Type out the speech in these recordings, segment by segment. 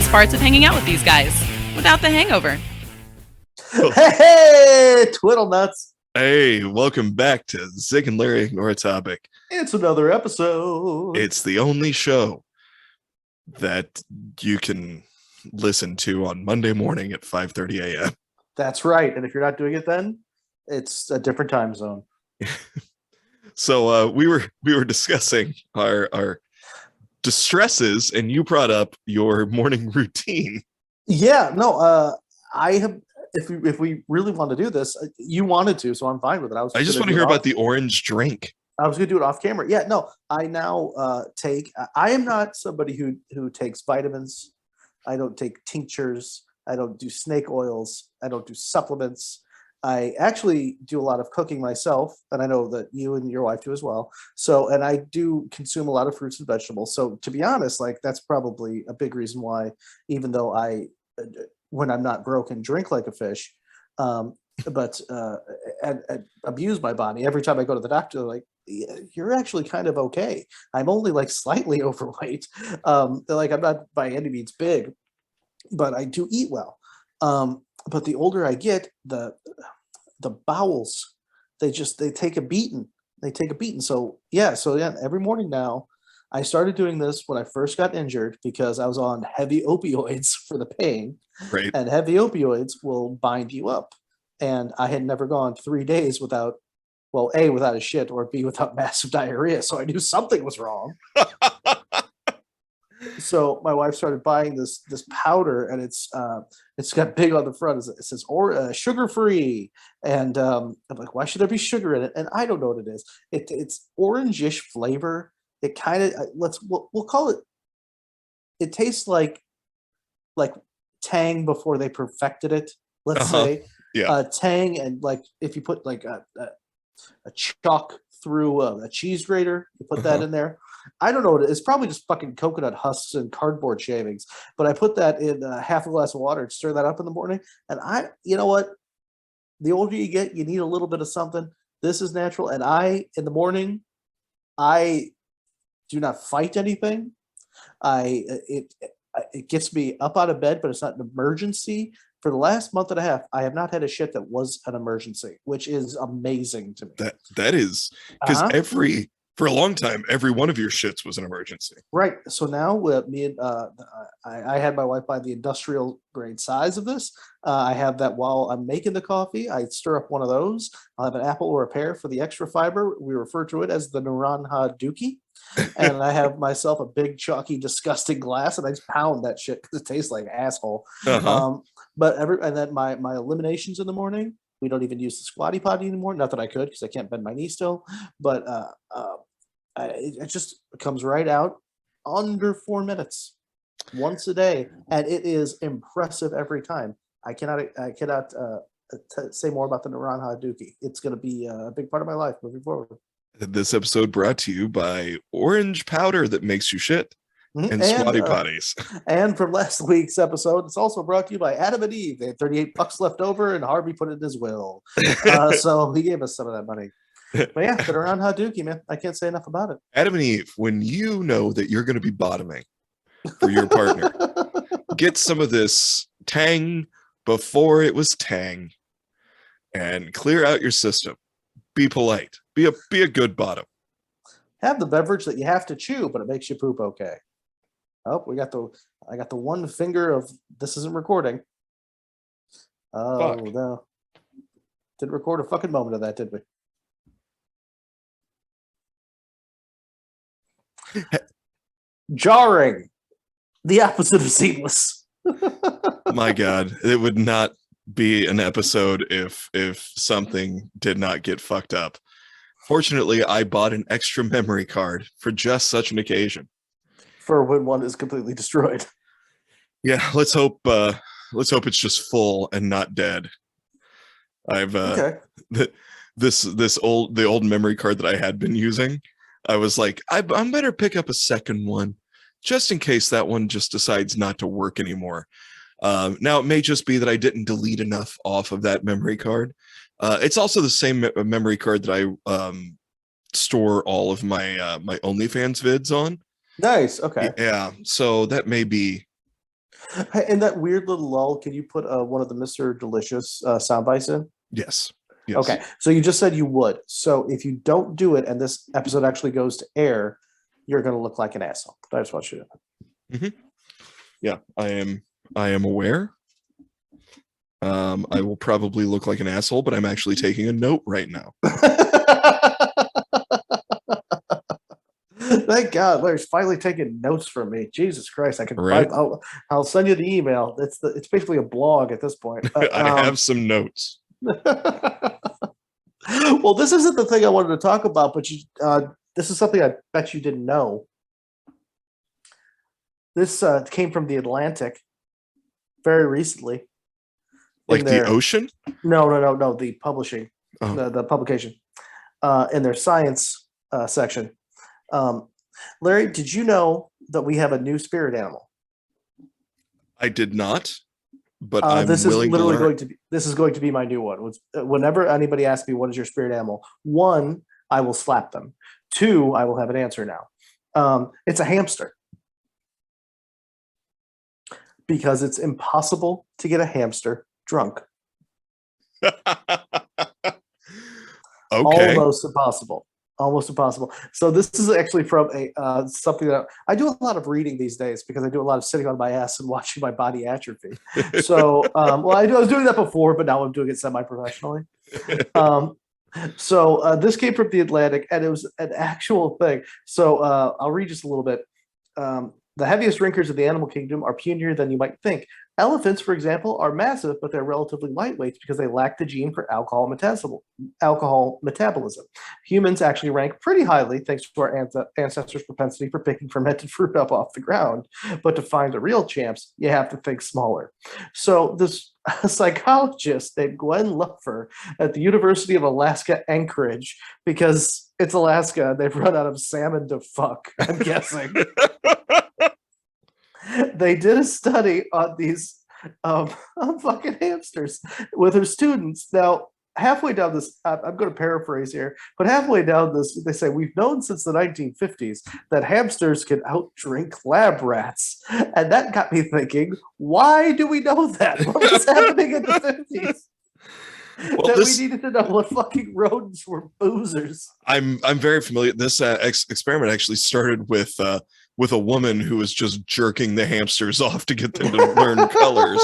best parts of hanging out with these guys without the hangover. Hey, twiddle nuts. Hey, welcome back to Zig and Larry Ignore a Topic. It's another episode. It's the only show that you can listen to on Monday morning at 5:30 a.m. That's right. And if you're not doing it then, it's a different time zone. So we were discussing our distresses, and you brought up your morning routine. Yeah, no, I have. If we really want to do this, you wanted to, so I'm fine with it. I just want to hear about the orange drink. I was going to do it off camera. Yeah, no, I now take. I am not somebody who takes vitamins. I don't take tinctures. I don't do snake oils. I don't do supplements. I actually do a lot of cooking myself, and I know that you and your wife do as well. So, and I do consume a lot of fruits and vegetables. So, to be honest, like that's probably a big reason why, even though when I'm not broken, drink like a fish, but and abuse my body. Every time I go to the doctor, they're like, you're actually kind of okay. I'm only like slightly overweight. They're like, I'm not by any means big, but I do eat well. But the older I get, the bowels, they take a beating. They take a beating. So yeah, every morning now, I started doing this when I first got injured because I was on heavy opioids for the pain. Right. And heavy opioids will bind you up. And I had never gone 3 days without, well, A, without a shit, or B, without massive diarrhea. So I knew something was wrong. So my wife started buying this powder, and it's got big on the front. It says sugar free, and I'm like, why should there be sugar in it? And I don't know what it is. It's orangish flavor. It kind of we'll call it. It tastes like Tang before they perfected it. Let's say, yeah, Tang, and like if you put like a chalk through a cheese grater, you put that in there. I don't know what it is. It's probably just fucking coconut husks and cardboard shavings. But I put that in half a glass of water and stir that up in the morning. And you know what? The older you get, you need a little bit of something. This is natural. And in the morning, I do not fight anything. It gets me up out of bed, but it's not an emergency. For the last month and a half, I have not had a shit that was an emergency, which is amazing to me. That is because for a long time, every one of your shits was an emergency. Right. So now me and I had my wife buy the industrial grade size of this. I have that while I'm making the coffee. I stir up one of those. I'll have an apple or a pear for the extra fiber. We refer to it as the Naranja Dookie. And I have myself a big, chalky, disgusting glass, and I just pound that shit because it tastes like asshole. And then my eliminations in the morning, we don't even use the squatty potty anymore. Not that I could because I can't bend my knee still, but it just comes right out under 4 minutes once a day, and it is impressive every time. I cannot say more about the Naranja Dookie. It's going to be a big part of my life moving forward. This episode brought to you by orange powder that makes you shit and squatty potties. And from last week's episode, it's also brought to you by Adam and Eve. They had $38 left over, and Harvey put it in his will. So he gave us some of that money. But yeah, the Naranja Dookie, man. I can't say enough about it. Adam and Eve, when you know that you're going to be bottoming for your partner, get some of this Tang before it was Tang and clear out your system. Be polite. Be a good bottom. Have the beverage that you have to chew, but it makes you poop okay. Oh, I got the one finger of this isn't recording. Oh, Fuck. No. Didn't record a fucking moment of that, did we? Jarring. The opposite of seamless. My God, it would not be an episode if something did not get fucked up. Fortunately, I bought an extra memory card for just such an occasion. For when one is completely destroyed. Yeah, let's hope it's just full and not dead. I've the old memory card that I had been using. I was like, I'm better pick up a second one just in case that one just decides not to work anymore. Now it may just be that I didn't delete enough off of that memory card. It's also the same memory card that I store all of my my OnlyFans vids on. Nice. Okay. Yeah. So that may be Hey, in that weird little lull, can you put one of the Mr. Delicious sound bites in? Yes. Yes. Okay, so you just said you would. So if you don't do it and this episode actually goes to air, you're going to look like an asshole. I just want you to know. Yeah, I am aware. I will probably look like an asshole, but I'm actually taking a note right now. Thank God, Larry's finally taking notes from me. Jesus Christ, I can. Right? I'll send you the email. It's basically a blog at this point. I have some notes. Well, this isn't the thing I wanted to talk about, but this is something I bet you didn't know. This came from the Atlantic very recently. Like the ocean? No. The publishing, Oh. the publication, in their science section. Larry, did you know that we have a new spirit animal? I did not, but I'm this willing is literally to learn. this is going to be my new one. Whenever anybody asks me what is your spirit animal, one, I will slap them. Two, I will have an answer now. It's a hamster. Because it's impossible to get a hamster drunk. Okay. Almost impossible. Almost impossible. So this is actually from something that I do a lot of reading these days because I do a lot of sitting on my ass and watching my body atrophy. So, well, I was doing that before, but now I'm doing it semi-professionally. So this came from the Atlantic, and it was an actual thing. So I'll read just a little bit. The heaviest drinkers of the animal kingdom are punier than you might think. Elephants, for example, are massive, but they're relatively lightweight because they lack the gene for alcohol metabolism. Humans actually rank pretty highly thanks to our ancestors' propensity for picking fermented fruit up off the ground. But to find the real champs, you have to think smaller. So this psychologist named Gwen Lupfer at the University of Alaska Anchorage, because it's Alaska, they've run out of salmon to fuck, I'm guessing. They did a study on these fucking hamsters with her students. Now, halfway down this, I'm going to paraphrase here, but halfway down this, they say, we've known since the 1950s that hamsters can outdrink lab rats. And that got me thinking, why do we know that? What was happening in the 50s? Well, we needed to know what fucking rodents were boozers. I'm very familiar. This experiment actually started with a woman who was just jerking the hamsters off to get them to learn colors.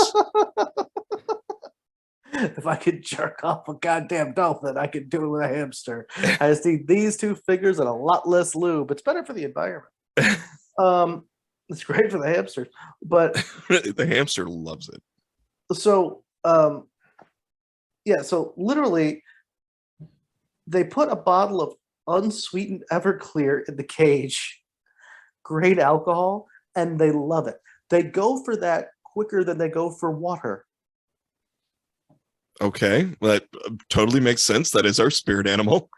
If I could jerk off a goddamn dolphin, I could do it with a hamster. I just need these two fingers and a lot less lube. It's better for the environment. It's great for the hamsters, but the hamster loves it. So, yeah. So literally, they put a bottle of unsweetened Everclear in the cage, great alcohol, and they love it. They go for that quicker than they go for water. Okay, that totally makes sense. That is our spirit animal.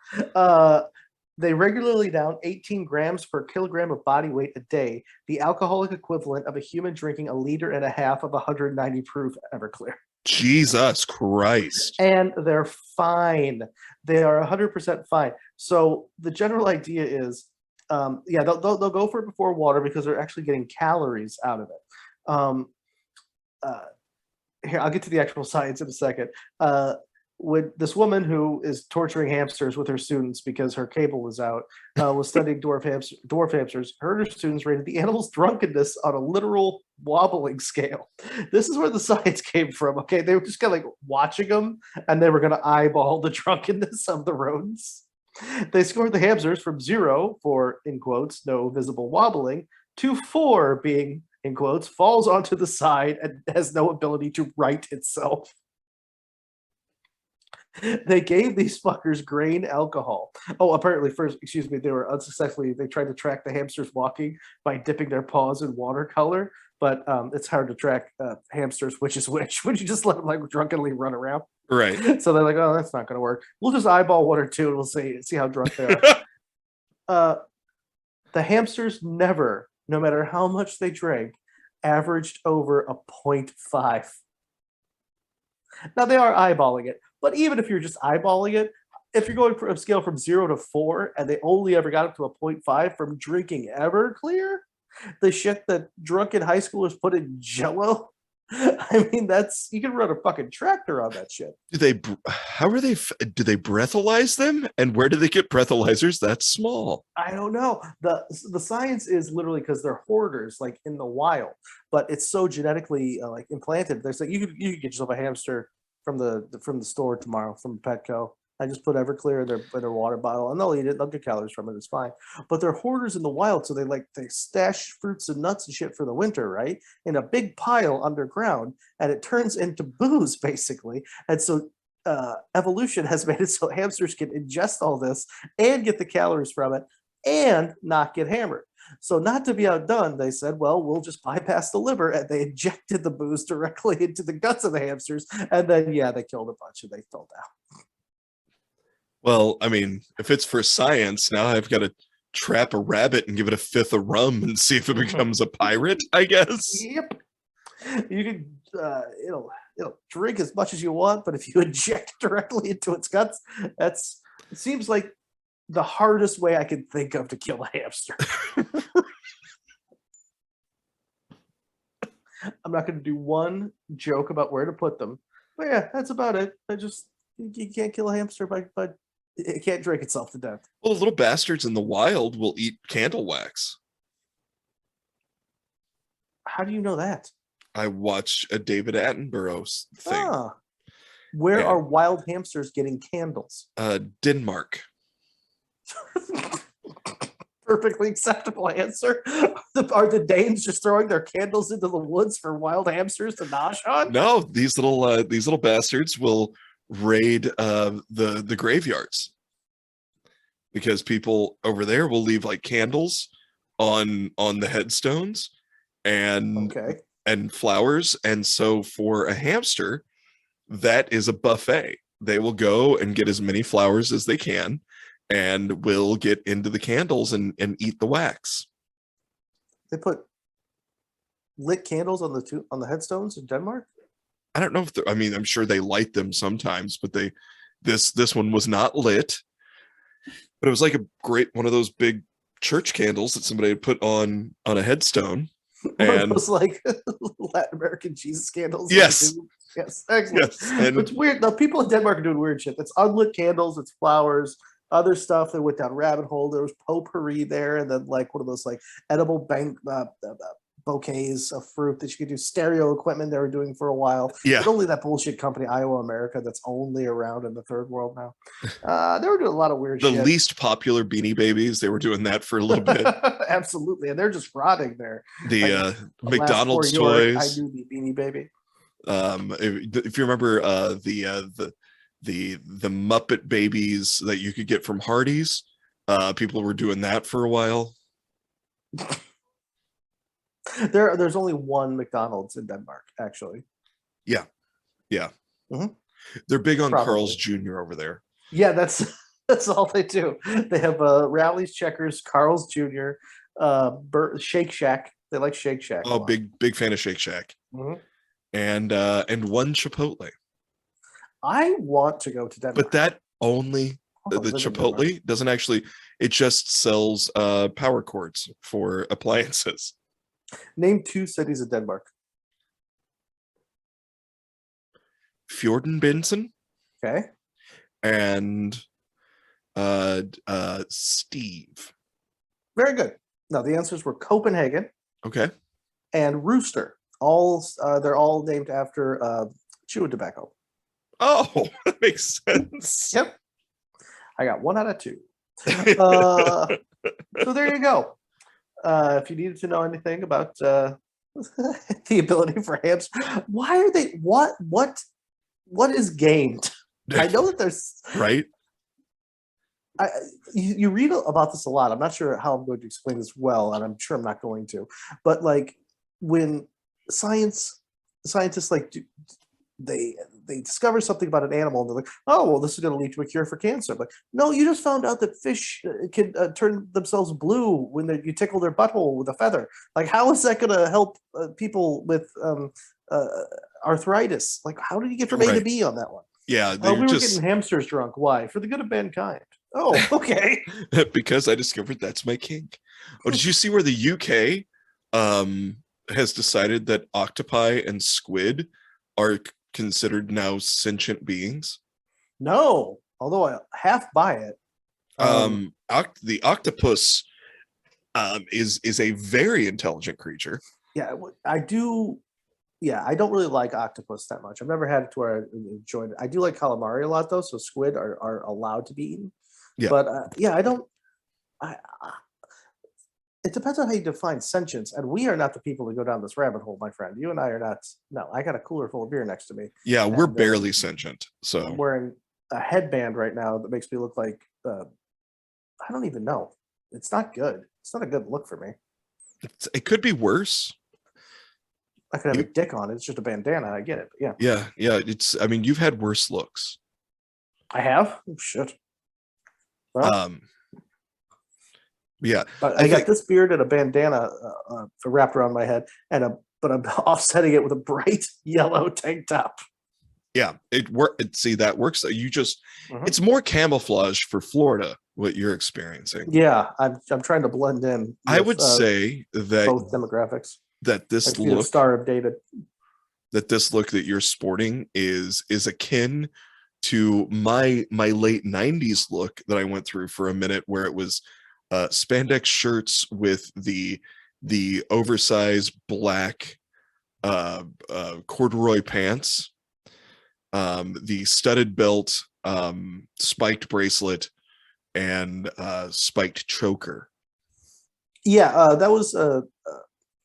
They regularly down 18 grams per kilogram of body weight a day, the alcoholic equivalent of a human drinking 1.5 liters of 190 proof Everclear. Jesus Christ. And they're fine. They are 100% fine. So the general idea is, yeah, they'll go for it before water because they're actually getting calories out of it. Here, I'll get to the actual science in a second. When this woman who is torturing hamsters with her students because her cable was out, was studying dwarf hamsters, her and her students rated the animal's drunkenness on a literal wobbling scale. This is where the science came from. Okay, they were just kind of like watching them, and they were going to eyeball the drunkenness of the rodents. They scored the hamsters from 0 for, in quotes, no visible wobbling, to 4 being, in quotes, falls onto the side and has no ability to right itself. They gave these fuckers grain alcohol. Oh, apparently first, excuse me, they were unsuccessfully, they tried to track the hamsters walking by dipping their paws in watercolor, but it's hard to track hamsters, which is which, when you just let them like drunkenly run around. Right. So they're like, oh, that's not going to work. We'll just eyeball 1 or 2 and we'll see how drunk they are. The hamsters never, no matter how much they drank, averaged over a 0.5. Now they are eyeballing it, but even if you're just eyeballing it, if you're going for a scale from 0 to 4 and they only ever got up to a 0.5 from drinking Everclear, The shit that drunken high schoolers put in Jello. I mean, you can run a fucking tractor on that shit. How are they? Do they breathalyze them? And where do they get breathalyzers that small? I don't know. The science is literally because they're hoarders, like in the wild, but it's so genetically like implanted. There's like you could get yourself a hamster from the store tomorrow from Petco. I just put Everclear in their water bottle, and they'll eat it. They'll get calories from it. It's fine. But they're hoarders in the wild, so they stash fruits and nuts and shit for the winter, right? In a big pile underground, and it turns into booze basically. And so evolution has made it so hamsters can ingest all this and get the calories from it and not get hammered. So not to be outdone, they said, well, we'll just bypass the liver, and they injected the booze directly into the guts of the hamsters, and then they killed a bunch and they fell down. Well, I mean, if it's for science, now I've got to trap a rabbit and give it a fifth of rum and see if it becomes a pirate, I guess. Yep. You can it'll drink as much as you want, but if you inject directly into its guts, it seems like the hardest way I can think of to kill a hamster. I'm not going to do one joke about where to put them, but yeah, that's about it. You can't kill a hamster by it can't drink itself to death. Well, the little bastards in the wild will eat candle wax. How do you know that? I watched a David Attenborough thing. Where are wild hamsters getting candles? Denmark. Perfectly acceptable answer. Are the Danes just throwing their candles into the woods for wild hamsters to nosh on? No, these little bastards will raid the graveyards, because people over there will leave like candles on the headstones and flowers, and so for a hamster, that is a buffet. They will go and get as many flowers as they can, and will get into the candles and eat the wax. They put lit candles on the headstones in Denmark? I don't know if I mean, I'm sure they light them sometimes, but this one was not lit. But it was like one of those big church candles that somebody had put on a headstone. It was like Latin American Jesus candles. Yes. Yes. Excellent. Yes. And it's weird. The people in Denmark are doing weird shit. It's unlit candles, it's flowers, other stuff. They went down rabbit hole. There was potpourri there, and then like one of those like edible bouquets of fruit that you could do. Stereo equipment they were doing for a while. Yeah. But only that bullshit company Iowa America that's only around in the third world now. They were doing a lot of weird shit. The least popular Beanie Babies, they were doing that for a little bit. Absolutely, and they're just rotting there. The McDonald's toys. I do the Beanie Baby. If you remember the Muppet Babies that you could get from Hardee's, people were doing that for a while. There's only one McDonald's in Denmark, actually. Yeah. Mm-hmm. They're big on Carl's Jr. over there. Yeah, that's all they do. They have Rally's, Checkers, Carl's Jr., Shake Shack. They like Shake Shack. Oh, big fan of Shake Shack. Mm-hmm. And one Chipotle. I want to go to Denmark, but that only the Chipotle doesn't actually. It just sells power cords for appliances. Name 2 cities in Denmark. Fjordenbensen. Okay. And Steve. Very good. Now the answers were Copenhagen. Okay. And Rooster. They're all named after chewing tobacco. Oh, that makes sense. Yep. I got 1 out of 2. So there you go. If you needed to know anything about the ability for hamsters, why are they what is gained? I know that there's right. You read about this a lot. I'm not sure how I'm going to explain this well, and I'm sure I'm not going to. But like when scientists like they discover something about an animal and they're like, oh, well, this is going to lead to a cure for cancer. But no, you just found out that fish can turn themselves blue when you tickle their butthole with a feather. Like, how is that going to help people with arthritis? Like, how did you get from A to B on that one? Yeah, we were getting hamsters drunk. Why? For the good of mankind. Oh, okay. Because I discovered that's my kink. Oh, did you see where the UK has decided that octopi and squid are considered now sentient beings. No, although I half buy it. The octopus is a very intelligent creature. Yeah, I do. Yeah, I don't really like octopus that much. I've never had it to where I enjoyed it. I do like calamari a lot though, so squid are allowed to be eaten. Yeah. But yeah, I don't. It depends on how you define sentience, and we are not the people to go down this rabbit hole, my friend. You and I are not. No, I got a cooler full of beer next to me. Yeah, we're barely sentient. So I'm wearing a headband right now that makes me look like I don't even know. It's not good. It's not a good look for me. It could be worse. I could have a dick on it. It's just a bandana. I get it. But yeah. I mean, you've had worse looks. I have. Oh, shit. Well, yeah. But I got this beard and a bandana wrapped around my head, but I'm offsetting it with a bright yellow tank top. Yeah, see, that works. You just it's more camouflage for Florida, what you're experiencing. Yeah, I'm trying to blend in with, I would say that both demographics. That this look star updated. That this look that you're sporting is akin to my late 90s look that I went through for a minute, where it was spandex shirts with the oversized black corduroy pants, the studded belt, spiked bracelet, and spiked choker. Yeah, that was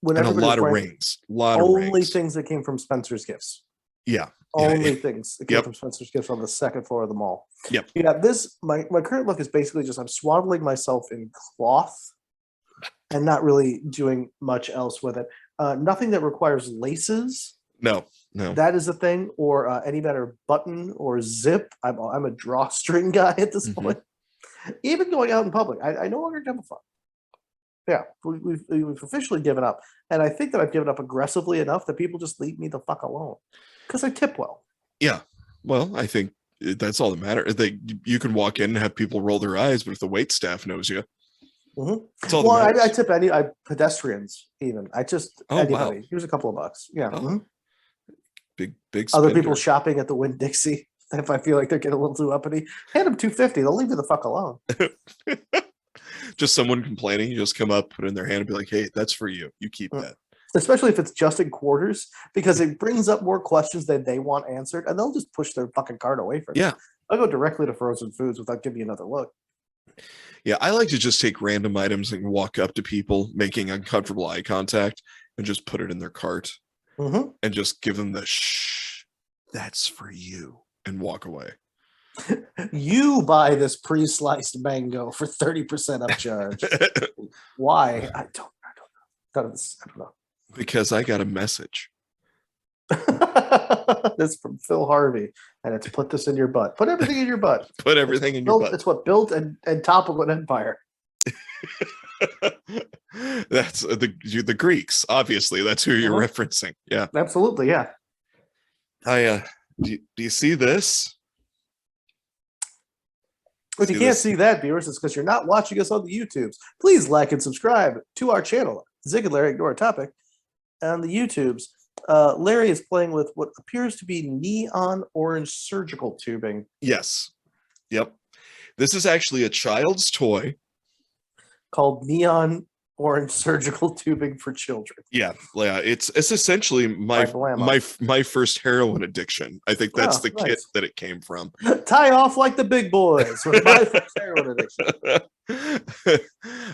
when and a lot of rings. Only things that came from Spencer's Gifts. Yeah. Only things that came from Spencer's Gifts on the second floor of the mall. Yep. Yeah, my current look is basically just I'm swaddling myself in cloth and not really doing much else with it. Nothing that requires laces. No. That is a thing, or any better button or zip. I'm a drawstring guy at this point. Even going out in public, I no longer camouflage. Yeah, we've officially given up, and I think that I've given up aggressively enough that people just leave me the fuck alone because I tip well. Yeah, well, I think that's all that matters. You can walk in and have people roll their eyes, but if the wait staff knows you, that's all that matters. I tip pedestrians even. I just anybody. Wow. Here's a couple of bucks. Yeah. Big. Other people shopping at the Winn-Dixie. If I feel like they're getting a little too uppity, hand them $2.50. They'll leave you the fuck alone. Just someone complaining, you just come up, put it in their hand, and be like, "Hey, that's for you. You keep that." Especially if it's just in quarters, because it brings up more questions than they want answered, and they'll just push their fucking cart away from you. Yeah, I'll go directly to frozen foods without giving you another look. Yeah, I like to just take random items and walk up to people, making uncomfortable eye contact, and just put it in their cart, and just give them the "shh, that's for you," and walk away. You buy this pre-sliced mango for 30% upcharge. Why? I don't know. Because I got a message. That's from Phil Harvey, and it's put this in your butt. Put everything in your butt. Put everything in your butt. It's what built and toppled an empire. That's the Greeks, obviously. That's who you're referencing. Yeah, absolutely. Yeah. Do you see this? If you can't see that, viewers, it's because you're not watching us on the YouTubes. Please like and subscribe to our channel. Zig and Larry Ignore a Topic. On the YouTubes, Larry is playing with what appears to be neon orange surgical tubing. Yes. Yep. This is actually a child's toy called neon orange surgical tubing for children. Yeah. It's essentially my first heroin addiction. I think that's the kit that it came from. Tie off like the big boys with my first heroin addiction.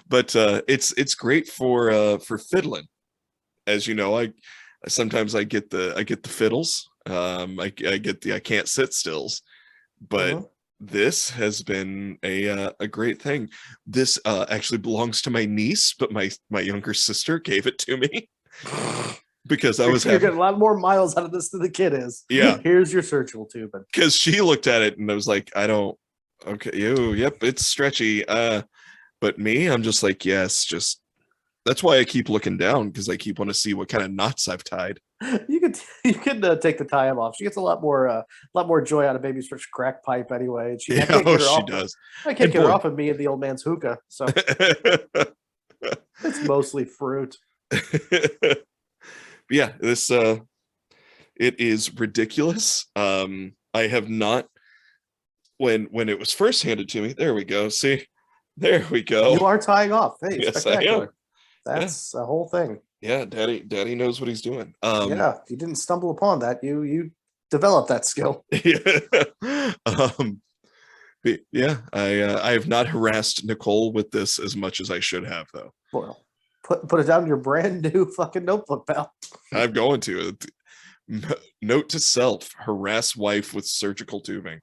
But it's great for fiddling. As you know, I sometimes get the fiddles. I get the I can't sit stills, but this has been a great thing. This actually belongs to my niece, but my younger sister gave it to me because you're getting a lot more miles out of this than the kid is. Yeah, here's your surgical tubing. Because she looked at it and I was like, yep, it's stretchy. But me, I'm just like, yes, just. That's why I keep looking down, because I keep wanting to see what kind of knots I've tied. You can take the tie-em off. She gets a lot more joy out of baby's first crack pipe anyway. She does. I can't get her off of me and the old man's hookah. So it's mostly fruit. Yeah, this it is ridiculous. I have not when it was first handed to me. There we go. See, there we go. You are tying off. Hey, Yes, spectacular. I am. That's a whole thing. Yeah, daddy knows what he's doing. Yeah, you didn't stumble upon that. You developed that skill. Yeah. But yeah, I have not harassed Nicole with this as much as I should have, though. Well, put it down in your brand new fucking notebook, pal. I'm going to. Note to self: harass wife with surgical tubing.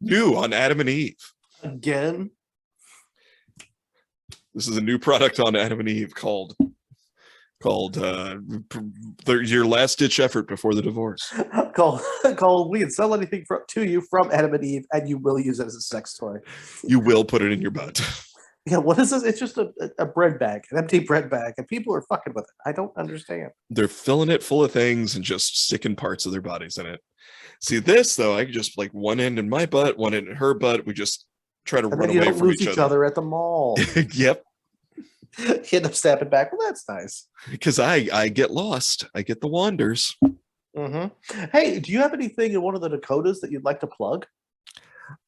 New on Adam and Eve. Again. This is a new product on Adam and Eve called your last ditch effort before the divorce. Called we can sell anything to you from Adam and Eve, and you will use it as a sex toy. You will put it in your butt. Yeah, what is this? It's just a bread bag, an empty bread bag, and people are fucking with it. I don't understand. They're filling it full of things and just sticking parts of their bodies in it. See this though, I just like one end in my butt, one end in her butt. We just try to run away from each other at the mall. Yep. You end up stepping back. Well, that's nice. Because I get lost. I get the wanders. Mm-hmm. Hey, do you have anything in one of the Dakotas that you'd like to plug?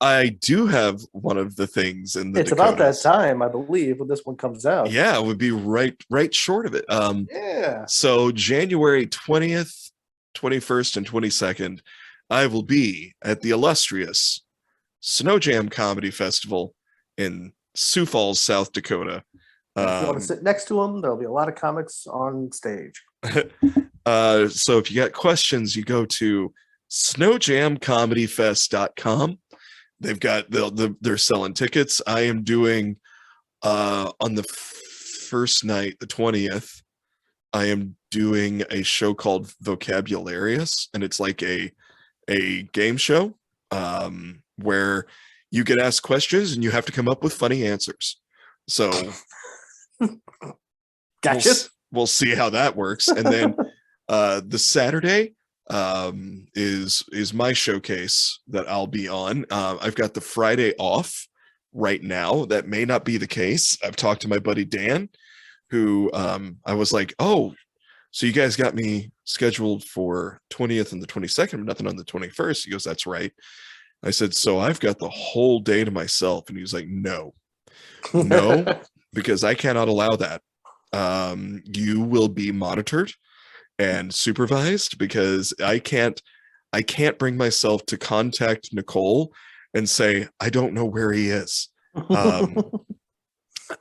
I do have one of the things in the It's Dakotas. about that time, I believe, when this one comes out. Yeah, it would be right short of it. Yeah. So January 20th, 21st, and 22nd, I will be at the illustrious Snow Jam Comedy Festival in Sioux Falls, South Dakota. If you want to sit next to them, there'll be a lot of comics on stage. So if you got questions, you go to snowjamcomedyfest.com. They've got they're selling tickets. I am doing on the first night, the 20th, I am doing a show called Vocabularious, and it's like a game show where you get asked questions and you have to come up with funny answers. So Gotcha. We'll see how that works. And then the Saturday is my showcase that I'll be on. I've got the Friday off right now. That may not be the case. I've talked to my buddy Dan, who I was like, oh, so you guys got me scheduled for 20th and the 22nd, but nothing on the 21st. He goes, that's right. I said, so I've got the whole day to myself. And he was like, no, because I cannot allow that. You will be monitored and supervised, because I can't bring myself to contact Nicole and say, I don't know where he is.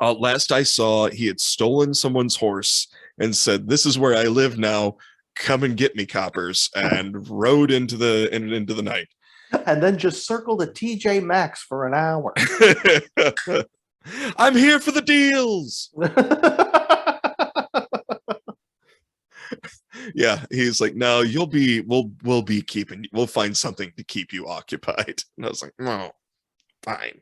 Last I saw, he had stolen someone's horse and said, this is where I live now. Come and get me, coppers, and rode into the night. And then just circle the TJ Maxx for an hour. I'm here for the deals. Yeah, he's like, no, we'll find something to keep you occupied. And I was like, no, fine.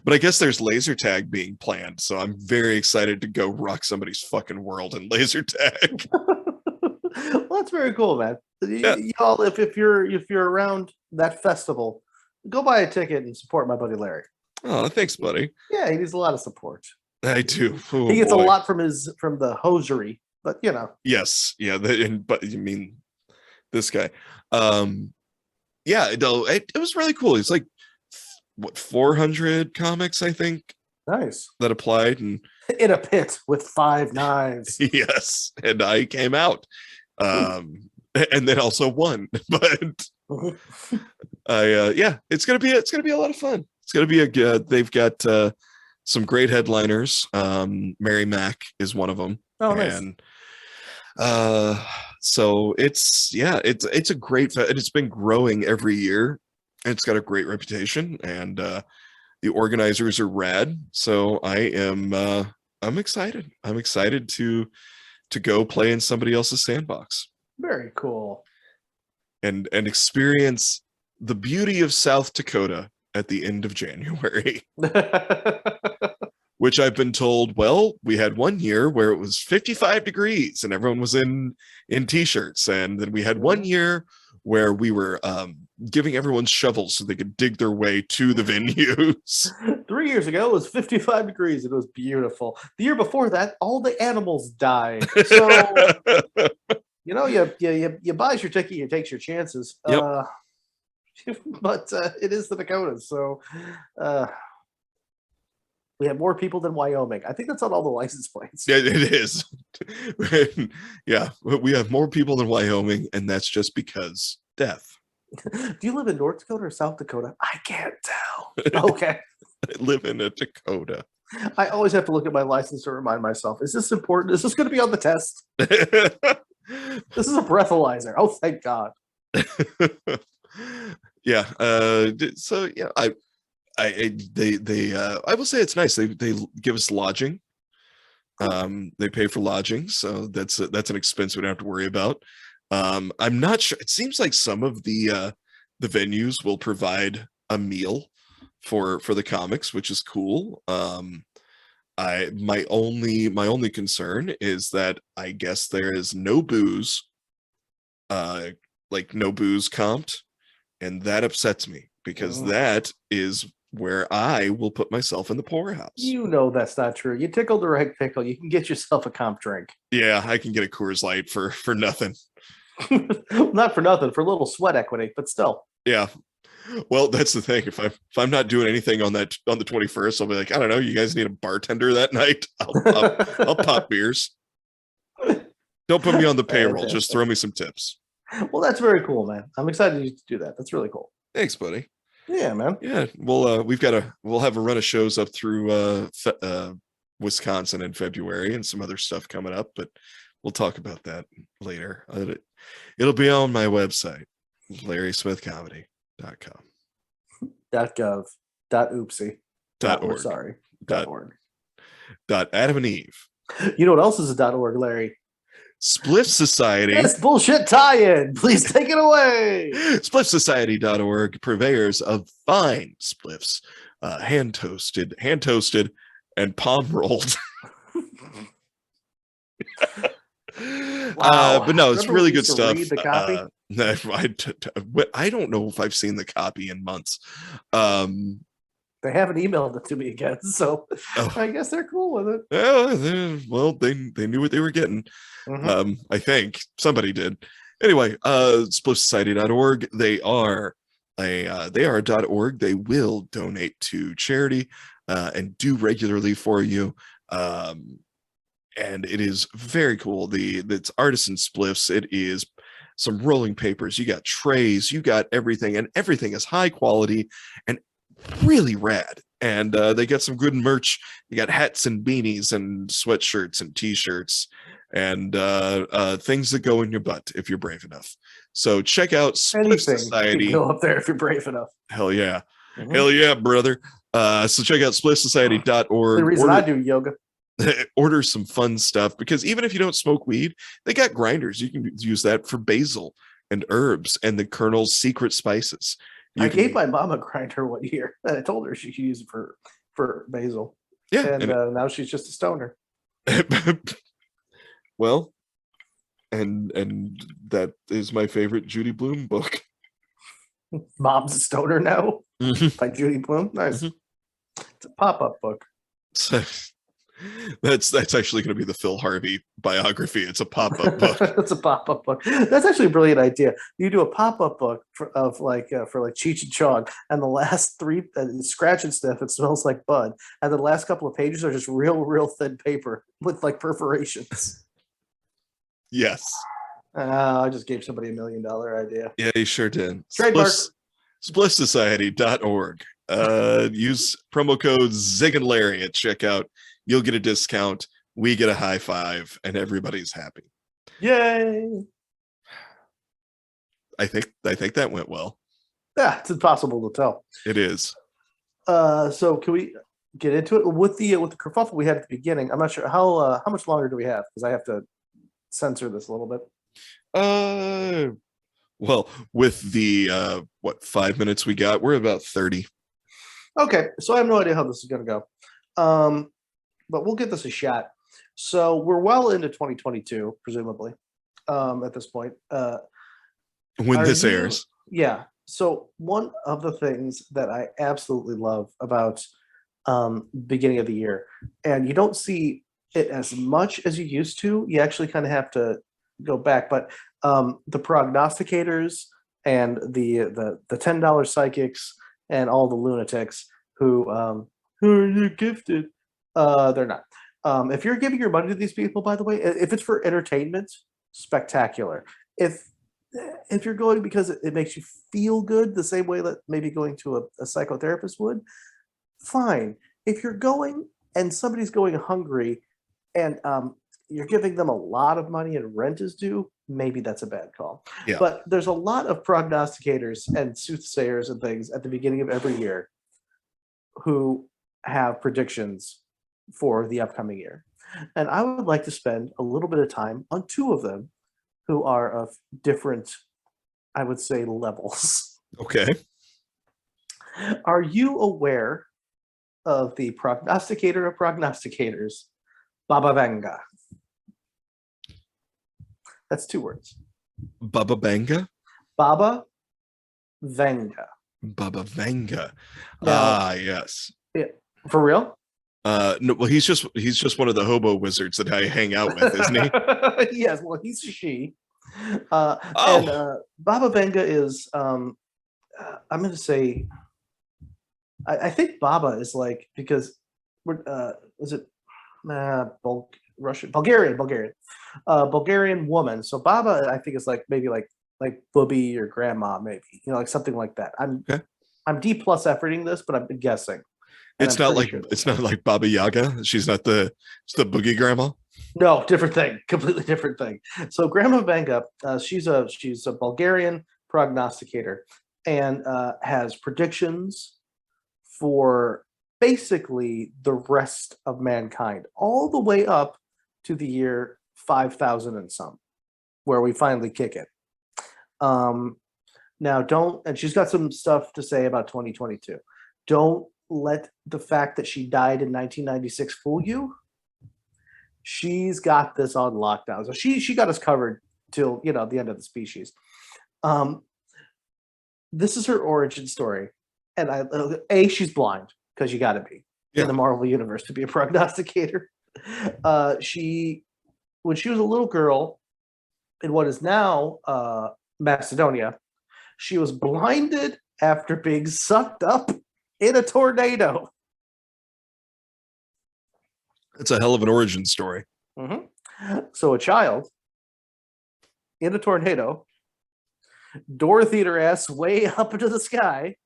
But I guess there's laser tag being planned, so I'm very excited to go rock somebody's fucking world in laser tag. Well, that's very cool, man. Yeah. Y'all, if you're around that festival, go buy a ticket and support my buddy Larry. Oh, thanks, buddy. Yeah, he needs a lot of support. I do. Oh, he gets boy. a lot from the hosiery, but you know. Yes, yeah, but you mean this guy? Yeah, no, it was really cool. It's like what 400 comics, I think. Nice. That applied, and in a pit with 5 knives. Yes, and I came out, and then also won. But yeah, it's gonna be a lot of fun. It's gonna be they've got some great headliners. Mary Mack is one of them. Oh, nice. And so it's a great, and it's been growing every year. It's got a great reputation, and the organizers are rad. So I'm excited. I'm excited to go play in somebody else's sandbox. Very cool. And experience the beauty of South Dakota at the end of January. Which I've been told, well, we had one year where it was 55 degrees and everyone was in t-shirts. And then we had one year where we were giving everyone shovels so they could dig their way to the venues. 3 years ago, it was 55 degrees. It was beautiful. The year before that, all the animals died. So, you buys your ticket, you takes your chances. Yep. But it is the Dakotas. So we have more people than Wyoming. I think that's on all the license plates. Yeah, it is. Yeah, we have more people than Wyoming, and that's just because death. Do you live in North Dakota or South Dakota? I can't tell. Okay. I live in a Dakota. I always have to look at my license to remind myself, is this important? Is this going to be on the test? This is a breathalyzer. Oh, thank God. Yeah. So yeah, I will say it's nice. They give us lodging. They pay for lodging, so that's an expense we don't have to worry about. I'm not sure. It seems like some of the venues will provide a meal for the comics, which is cool. My only concern is that I guess there is no booze, like no booze comped, and that upsets me because that is where I will put myself in the poorhouse. You know that's not true. You tickle the right pickle, you can get yourself a comp drink. Yeah, I can get a Coors Light for nothing. Not for nothing, for a little sweat equity, but still. Yeah. Well, that's the thing. If I'm not doing anything on the 21st, I'll be like, I don't know, you guys need a bartender that night? I'll pop beers. Don't put me on the payroll. Just throw me some tips. Well, that's very cool, man. I'm excited to do that. That's really cool. Thanks, buddy. Yeah, man. Yeah. Well, we'll have a run of shows up through Wisconsin in February and some other stuff coming up, but we'll talk about that later. It'll be on my website, LarrySmithComedy.com. .gov. .oopsie. .org. Sorry. .org. Adam and Eve. You know what else is a .org, Larry? Spliff Society. That's bullshit tie-in. Please take it away. SpliffSociety.org, purveyors of fine spliffs, hand toasted, and palm rolled. Wow. But no, it's Remember really we good used to stuff. read the copy? I don't know if I've seen the copy in months. They haven't emailed it to me again, so I guess they're cool with it. Well, they knew what they were getting. I think somebody did. Anyway, spliffsociety.org. They are a .org. They will donate to charity and do regularly for you. And it is very cool. It's artisan spliffs. It is some rolling papers. You got trays. You got everything, and everything is high quality and really rad. And they get some good merch. You got hats and beanies and sweatshirts and t-shirts and things that go in your butt if you're brave enough. So check out Spliff Society. Go up there if you're brave enough. Hell yeah. Hell yeah, brother. So check out spliffsociety.org. The reason I do yoga. Order some fun stuff, because even if you don't smoke weed, they got grinders. You can use that for basil and herbs and the Colonel's secret spices. I gave my mom a grinder one year, and I told her she could use it for basil. Yeah, and now she's just a stoner. Well, and that is my favorite Judy Blume book. Mom's a Stoner Now by Judy Blume. Nice. It's a pop-up book. So, that's actually going to be the Phil Harvey biography. It's a pop-up book. It's a pop-up book. That's actually a brilliant idea. You do a pop-up book for Cheech and Chong, and the last three scratch and sniff, it smells like bud, and the last couple of pages are just real thin paper with like perforations. Yes. I just gave somebody $1 million idea. Yeah, you sure did. Trademark. SpliffSociety.org. Use promo code Zig and Larry at checkout. You'll get a discount. We get a high five, and everybody's happy. Yay! I think that went well. Yeah, it's impossible to tell. It is. So can we get into it with the kerfuffle we had at the beginning? I'm not sure how much longer do we have, because I have to censor this a little bit. Well, with the 5 minutes we got, we're about 30. Okay, so I have no idea how this is going to go, but we'll give this a shot. So we're well into 2022, presumably, at this point. When this airs. Yeah. So one of the things that I absolutely love about beginning of the year, and you don't see it as much as you used to. You actually kind of have to go back, but the prognosticators and the $10 psychics and all the lunatics who are gifted, they're not. If you're giving your money to these people, by the way, if it's for entertainment, spectacular. If you're going because it makes you feel good, the same way that maybe going to a psychotherapist would, fine. If you're going and somebody's going hungry and you're giving them a lot of money and rent is due, maybe that's a bad call. Yeah. But there's a lot of prognosticators and soothsayers and things at the beginning of every year who have predictions for the upcoming year. And I would like to spend a little bit of time on two of them who are of different, I would say, levels. Okay. Are you aware of the prognosticator of prognosticators, Baba Vanga? That's two words. Baba Banga? Baba Vanga. Baba Vanga. Now, Yes. yeah, for real? No, well, he's just one of the hobo wizards that I hang out with, isn't he? Yes, well, he's a she. Oh. And Baba Vanga is, I'm going to say, I think Baba is like, because is it Bulgarian woman. So Baba, I think is like maybe like Booby or Grandma, maybe, like something like that. I'm D plus efforting this, but I'm guessing. It's not like Baba Yaga. She's not it's the boogie grandma. No, different thing, completely different thing. So Grandma Vanga, she's a Bulgarian prognosticator and has predictions for basically the rest of mankind, all the way up to the year 5,000 and some, where we finally kick it. Now and she's got some stuff to say about 2022. Don't let the fact that she died in 1996 fool you. She's got this on lockdown. So she got us covered till, the end of the species. This is her origin story. And she's blind, because you got to be in the Marvel universe to be a prognosticator. When she was a little girl in what is now Macedonia, she was blinded after being sucked up in a tornado. That's a hell of an origin story. Mm-hmm. So a child in a tornado, door theater ass way up into the sky,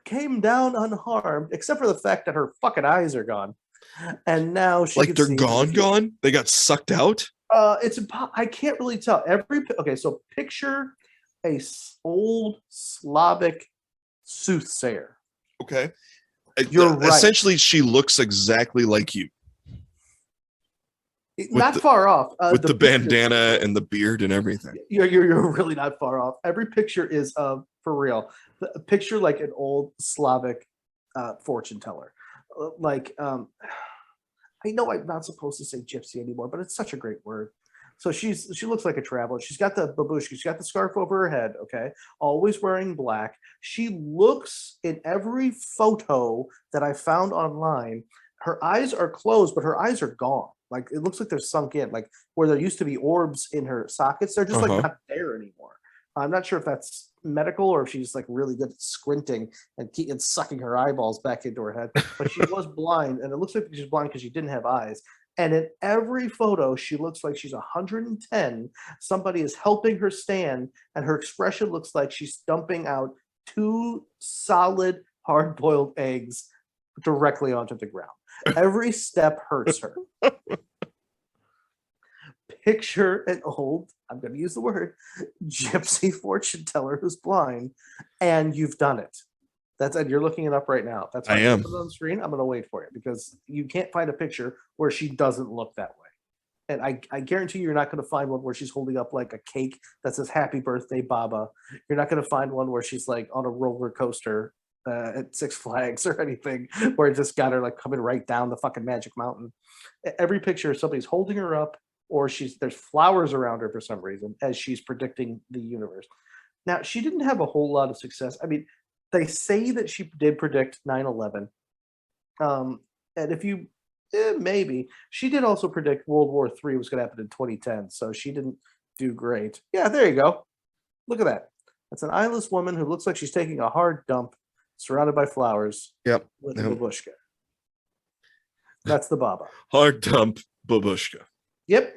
came down unharmed, except for the fact that her fucking eyes are gone. And now she they're gone? They got sucked out? I can't really tell. So picture a old Slavic soothsayer. Okay. You're right. Essentially, she looks exactly like you. Not far off. With the bandana and the beard and everything. You're really not far off. Every picture is for real. A picture like an old Slavic fortune teller. I know I'm not supposed to say gypsy anymore, but it's such a great word. So she looks like a traveler. She's got the babushka. She's got the scarf over her head. Okay, always wearing black. She looks in every photo that I found online. Her eyes are closed, but her eyes are gone. Like it looks like they're sunk in. Like where there used to be orbs in her sockets, they're just like not there anymore. I'm not sure if that's medical or if she's like really good at squinting and sucking her eyeballs back into her head. But she was blind, and it looks like she's blind because she didn't have eyes. And in every photo, she looks like she's 110. Somebody is helping her stand, and her expression looks like she's dumping out 2 solid hard-boiled eggs directly onto the ground. Every step hurts her. Picture an old, I'm going to use the word, gypsy fortune teller who's blind, and you've done it. And you're looking it up right now. That's why I am. Put it on the screen. I'm going to wait for it because you can't find a picture where she doesn't look that way. And I guarantee you're not going to find one where she's holding up like a cake that says "Happy Birthday, Baba." You're not going to find one where she's like on a roller coaster at Six Flags or anything, where it just got her like coming right down the fucking Magic Mountain. Every picture, somebody's holding her up, or there's flowers around her for some reason as she's predicting the universe. Now, she didn't have a whole lot of success. I mean, they say that she did predict 9/11, And if you maybe she did also predict World War III was going to happen in 2010, so she didn't do great. Yeah, there you go. Look at that. That's an eyeless woman who looks like she's taking a hard dump, surrounded by flowers. Yep. With a babushka. That's the Baba. Hard dump babushka. Yep.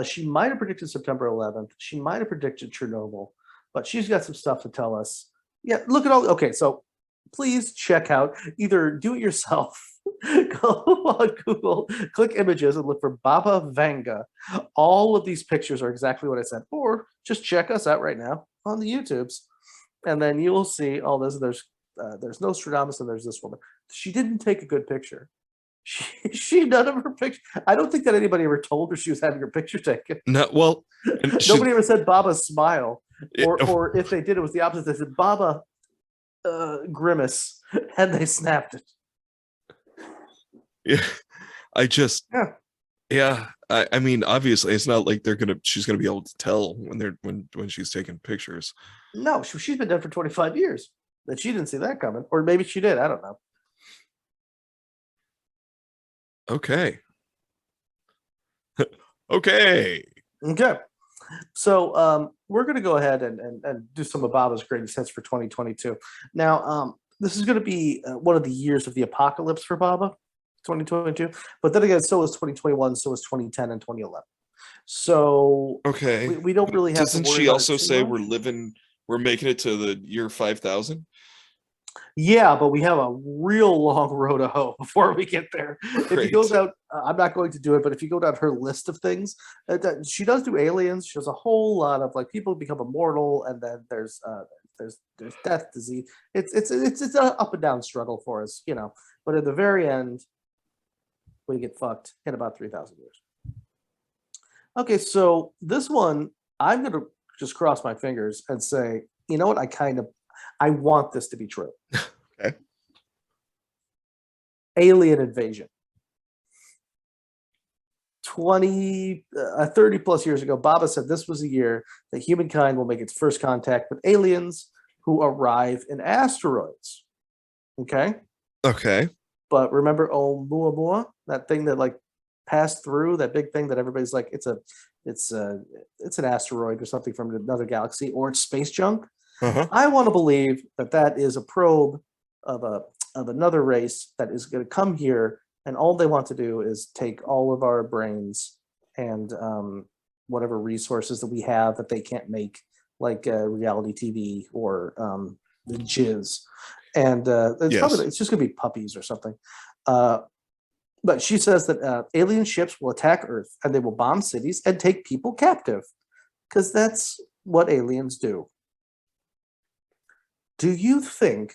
She might have predicted September 11th. She might have predicted Chernobyl, but she's got some stuff to tell us. Yeah, look at all. Okay, so please check out, either do it yourself, go on Google, click images and look for Baba Vanga. All of these pictures are exactly what I said, or just check us out right now on the YouTubes, and then you'll see all this. There's Nostradamus and there's this woman. She didn't take a good picture. She none of her picture. I don't think that anybody ever told her she was having her picture taken. No, well, nobody ever said Baba smile, or if they did, it was the opposite. They said Baba grimace, and they snapped it. Yeah, I mean, obviously, it's not like she's gonna be able to tell when she's taking pictures. No, she's been dead for 25 years. That she didn't see that coming, or maybe she did. I don't know. Okay. Okay. So we're going to go ahead and do some of Baba's greatest hits for 2022. Now, this is going to be one of the years of the apocalypse for Baba, 2022. But then again, so was 2021, so was 2010 and 2011. So okay, we don't really have. Doesn't she also say we're making it to the year 5000? Yeah, but we have a real long road to hoe before we get there. If you go down, I'm not going to do it, but if you go down her list of things, she does do aliens. She does a whole lot of like people become immortal, and then there's death, disease. It's an up and down struggle for us, you know. But at the very end, we get fucked in about 3,000 years. Okay, so this one, I'm gonna just cross my fingers and say, you know what, I want this to be true. Okay. Alien invasion. 30 plus years ago, Baba said this was a year that humankind will make its first contact with aliens who arrive in asteroids. Okay. Okay. But remember Oumuamua, that thing that like passed through, that big thing that everybody's like, it's an asteroid or something from another galaxy, or it's space junk. I want to believe that is a probe of another race that is going to come here, and all they want to do is take all of our brains and whatever resources that we have that they can't make, like reality TV or the jizz, and it's just going to be puppies or something. But she says that alien ships will attack Earth and they will bomb cities and take people captive, because that's what aliens do. Do you think?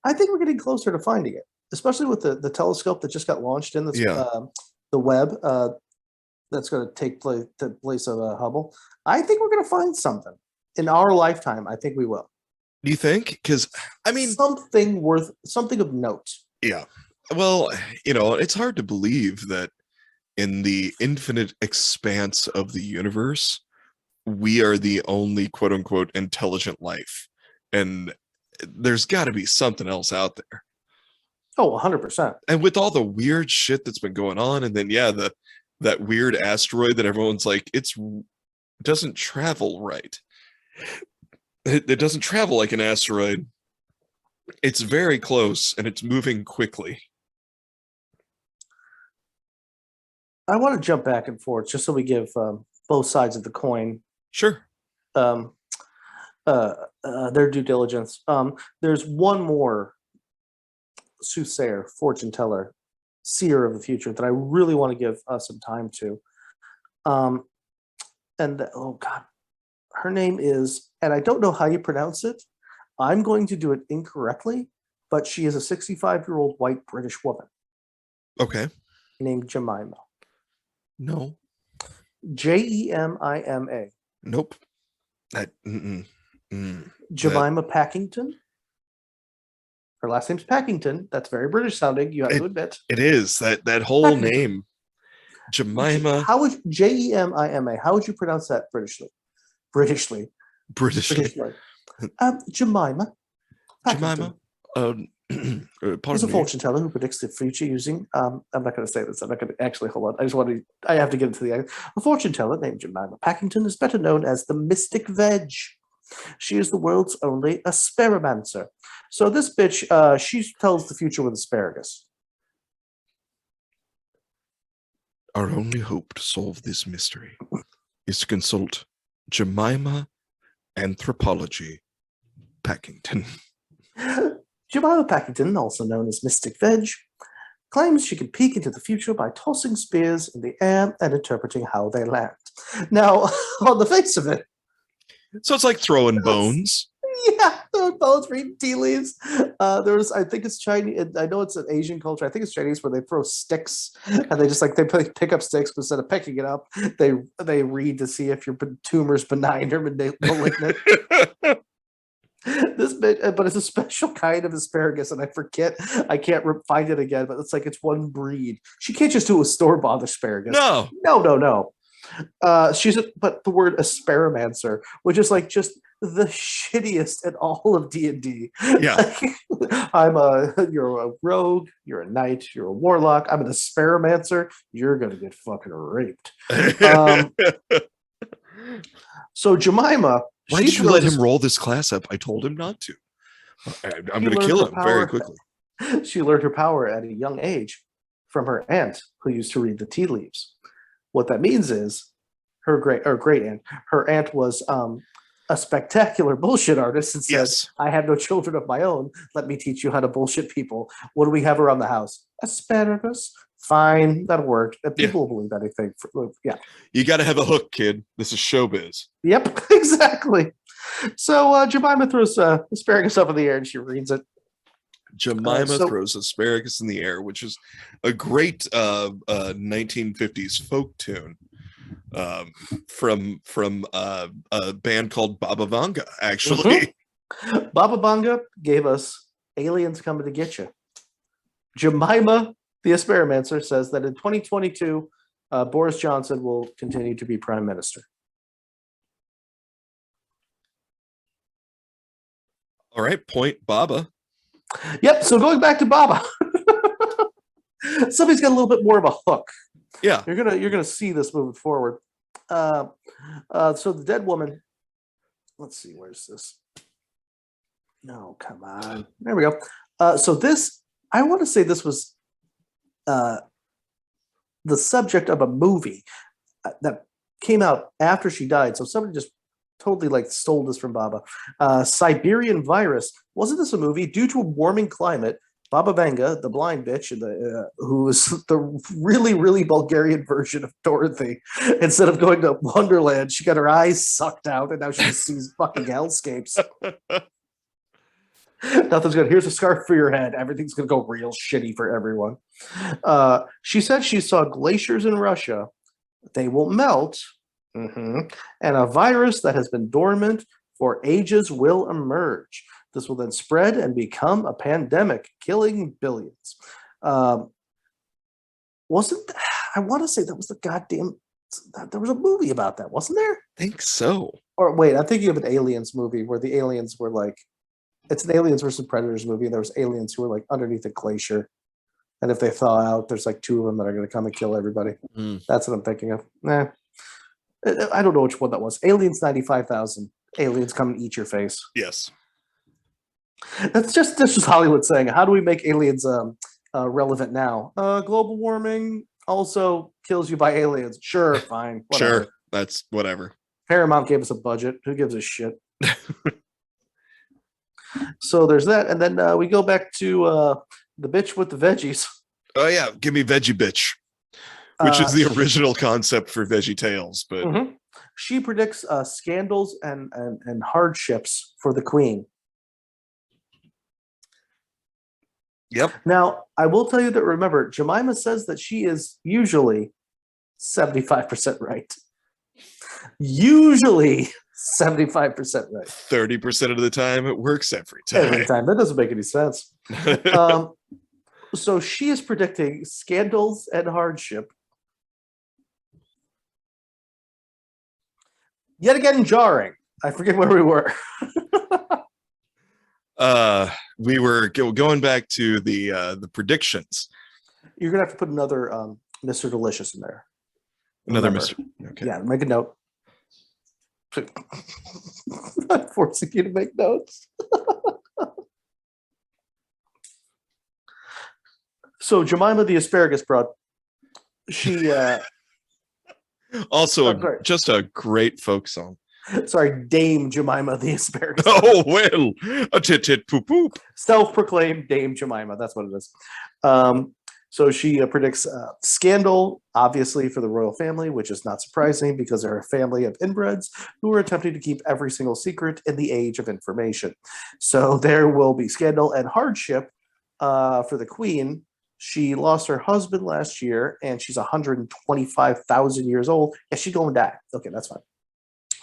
I think we're getting closer to finding it, especially with the telescope that just got launched in this, the Webb that's going to take the place of Hubble. I think we're going to find something in our lifetime. I think we will. Do you think? Because I mean, something of note. Yeah. Well, you know, it's hard to believe that in the infinite expanse of the universe, we are the only quote unquote intelligent life, and there's got to be something else out there. Oh, 100%. And with all the weird shit that's been going on, and then that weird asteroid that everyone's like, it doesn't travel right. It doesn't travel like an asteroid. It's very close and it's moving quickly. I want to jump back and forth just so we give both sides of the coin. Sure. Their due diligence. There's one more soothsayer, fortune teller, seer of the future that I really want to give some time to. Oh God, her name is, and I don't know how you pronounce it. I'm going to do it incorrectly, but she is a 65-year-old white British woman. Okay. Named Jemima. No. Jemima. Nope. Jemima Packington. Her last name's Packington. That's very British sounding. You have to admit. It is that whole Packington. Name, Jemima. How would Jemima? How would you pronounce that Britishly? Britishly. Jemima. Packington. Jemima. He's a fortune teller who predicts the future using. I'm not going to say this. I'm not going to actually hold on. I just want to. I have to get into the. A fortune teller named Jemima Packington is better known as the Mystic Veg. She is the world's only asparamancer. So this bitch, she tells the future with asparagus. Our only hope to solve this mystery is to consult Jemima Anthropology Packington. Jemima Packington, also known as Mystic Veg, claims she can peek into the future by tossing spears in the air and interpreting how they land. Now, on the face of it, so it's like throwing bones. Yeah, throwing bones, reading tea leaves. I think it's Chinese. I know it's an Asian culture. I think it's Chinese where they throw sticks and they just like they pick up sticks, but instead of picking it up, they read to see if your tumor's benign or malignant. This bit, but it's a special kind of asparagus, and I forget. I can't find it again, but it's one breed. She can't just do a store-bought asparagus. No. But the word asparamancer, which is like just the shittiest in all of D&D. Yeah. You're a rogue, you're a knight, you're a warlock. I'm an asparamancer. You're gonna get fucking raped. So Jemima. Why did you let him roll this class up? I told him not to. I'm going to kill him very quickly. She learned her power at a young age from her aunt, who used to read the tea leaves. What that means is her great aunt. Her aunt was a spectacular bullshit artist and said, yes. I have no children of my own. Let me teach you how to bullshit people. What do we have around the house? Asparagus. Fine, that'll work. People will believe anything. Yeah. You got to have a hook, kid. This is showbiz. Yep, exactly. So Jemima throws asparagus up in the air and she reads it. Jemima throws asparagus in the air, which is a great 1950s folk tune from a band called Baba Vanga, actually. Mm-hmm. Baba Vanga gave us Aliens Coming to Get You. Jemima, the asparamancer, says that in 2022, Boris Johnson will continue to be prime minister. All right, point Baba. Yep. So going back to Baba, somebody's got a little bit more of a hook. Yeah, you're gonna see this moving forward. So the dead woman. Let's see, where's this? No, come on. There we go. So this, I want to say this was the subject of a movie that came out after she died. So somebody just totally like stole this from Baba. Siberian Virus. Wasn't this a movie? Due to a warming climate, Baba Vanga, the blind bitch, who was the really, really Bulgarian version of Dorothy, instead of going to Wonderland, she got her eyes sucked out and now she sees fucking hellscapes. Nothing's good. Here's a scarf for your head. Everything's going to go real shitty for everyone. She said she saw glaciers in Russia. They will melt. Mm-hmm. And a virus that has been dormant for ages will emerge. This will then spread and become a pandemic, killing billions. I want to say that was the goddamn, there was a movie about that, wasn't there? I think so. Or wait, I'm thinking of an Aliens movie where the aliens were like, it's an Aliens versus Predators movie, and there was aliens who were like underneath a glacier. And if they thaw out, there's like two of them that are going to come and kill everybody. That's what I'm thinking of. I don't know which one that was. Aliens 95,000. Aliens come and eat your face. Yes. That's just Hollywood saying, how do we make aliens relevant now? Global warming also kills you by aliens. Sure, fine. Whatever. Sure, that's whatever. Paramount gave us a budget. Who gives a shit? So there's that. And then we go back to the bitch with the veggies. Oh, yeah. Give me Veggie Bitch, which is the original concept for Veggie Tales. But she predicts scandals and hardships for the queen. Yep. Now, I will tell you that, remember, Jemima says that she is usually 75% right. Usually 75% right. 30% of the time, it works every time. Every time. That doesn't make any sense. So she is predicting scandals and hardship. Yet again, jarring. I forget where we were. We were going back to the predictions. You're gonna have to put another Mr. Delicious in there. Another Remember. Mr. Okay. Yeah, make a note. I'm forcing you to make notes. So Jemima the asparagus broad. She Also, sorry. just a great folk song. Sorry, Dame Jemima the asparagus. Oh well, a tit tit poop poop. Self-proclaimed Dame Jemima. That's what it is. So she predicts scandal, obviously, for the royal family, which is not surprising because they're a family of inbreds who are attempting to keep every single secret in the age of information. So there will be scandal and hardship for the queen. She lost her husband last year, and she's 125,000 years old. Yeah, she's going to die. Okay, that's fine.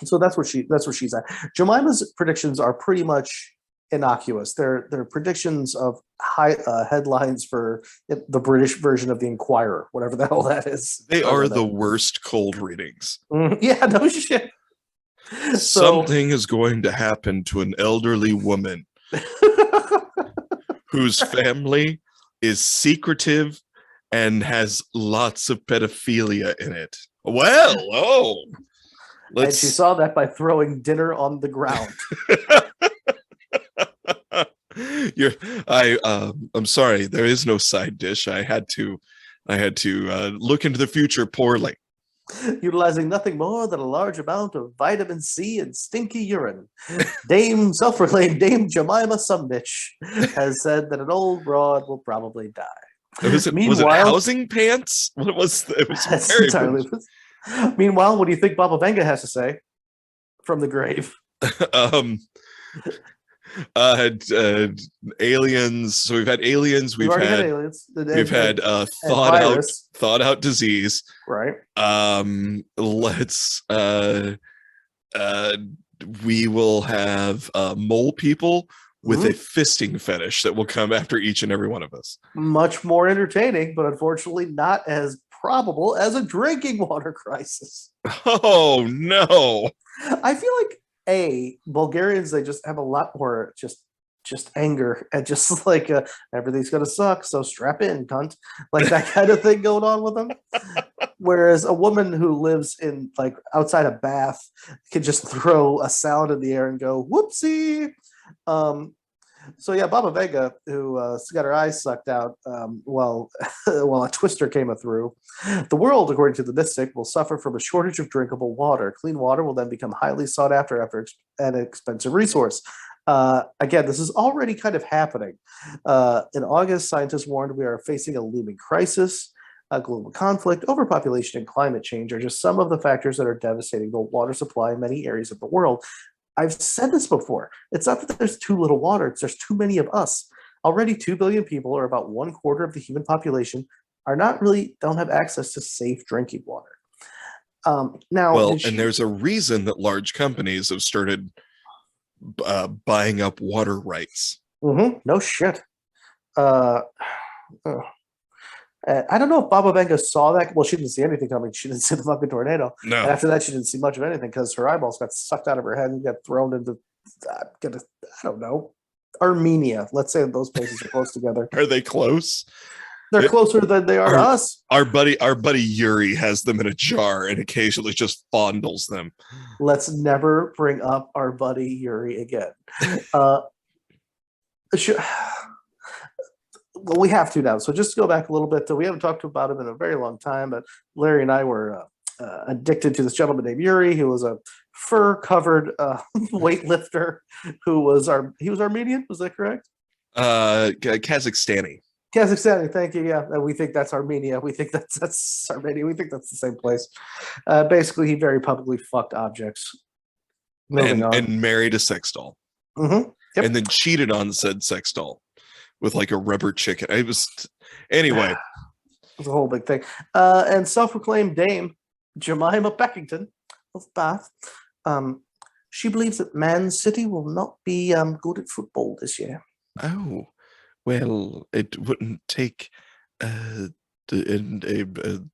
So that's where she's at. Jemima's predictions are pretty much innocuous. They're predictions of high headlines for the British version of the Inquirer, whatever the hell that is. They are the worst cold readings. Yeah, no shit. Something is going to happen to an elderly woman whose family is secretive and has lots of pedophilia in it. Well, and she saw that by throwing dinner on the ground. I'm sorry, there is no side dish. I had to look into the future poorly. Utilizing nothing more than a large amount of vitamin C and stinky urine. Self-proclaimed Dame Jemima Sumbitch has said that an old broad will probably die. Was it housing pants? What was it? Was very entirely. Meanwhile, what do you think Baba Vanga has to say from the grave? Aliens. So we've had aliens. We've had aliens. We've had thought out disease. Right. We will have mole people with a fisting fetish that will come after each and every one of us. Much more entertaining, but unfortunately not as probable as a drinking water crisis. Oh no. I feel like Bulgarians, they just have a lot more just anger and just like everything's gonna suck, so strap in, cunt, like that kind of thing going on with them. Whereas a woman who lives in like outside a bath can just throw a salad in the air and go whoopsie. So yeah, Baba Vanga, who got her eyes sucked out while a twister came through. The world, according to the mystic, will suffer from a shortage of drinkable water. Clean water will then become highly sought after an expensive resource. Again, this is already kind of happening. In August, scientists warned we are facing a looming crisis. Global conflict, overpopulation, and climate change are just some of the factors that are devastating the water supply in many areas of the world. I've said this before. It's not that there's too little water, it's there's too many of us. Already 2 billion people, or about 1/4 of the human population, don't have access to safe drinking water. And there's a reason that large companies have started buying up water rights. No shit. I don't know if Baba Vanga saw that. Well, she didn't see anything coming. She didn't see the fucking tornado. No. And after that, she didn't see much of anything because her eyeballs got sucked out of her head and got thrown into, I don't know, Armenia. Let's say those places are close together. Are they close? They're closer than they are to us. Our buddy Yuri has them in a jar and occasionally just fondles them. Let's never bring up our buddy Yuri again. Well, we have to now. So just to go back a little bit, we haven't talked about him in a very long time, but Larry and I were addicted to this gentleman named Yuri, who was a fur-covered weightlifter who was Armenian. Was that correct? Kazakhstani. Kazakhstani, thank you. Yeah, we think that's Armenia. We think that's Armenia. We think that's the same place. Basically, he very publicly fucked objects. And married a sex doll. Yep. And then cheated on said sex doll with like a rubber chicken. It was anyway. It's a whole big thing. And self-proclaimed Dame Jemima Beckington of Bath. She believes that Man City will not be good at football this year. Oh, well, it wouldn't take a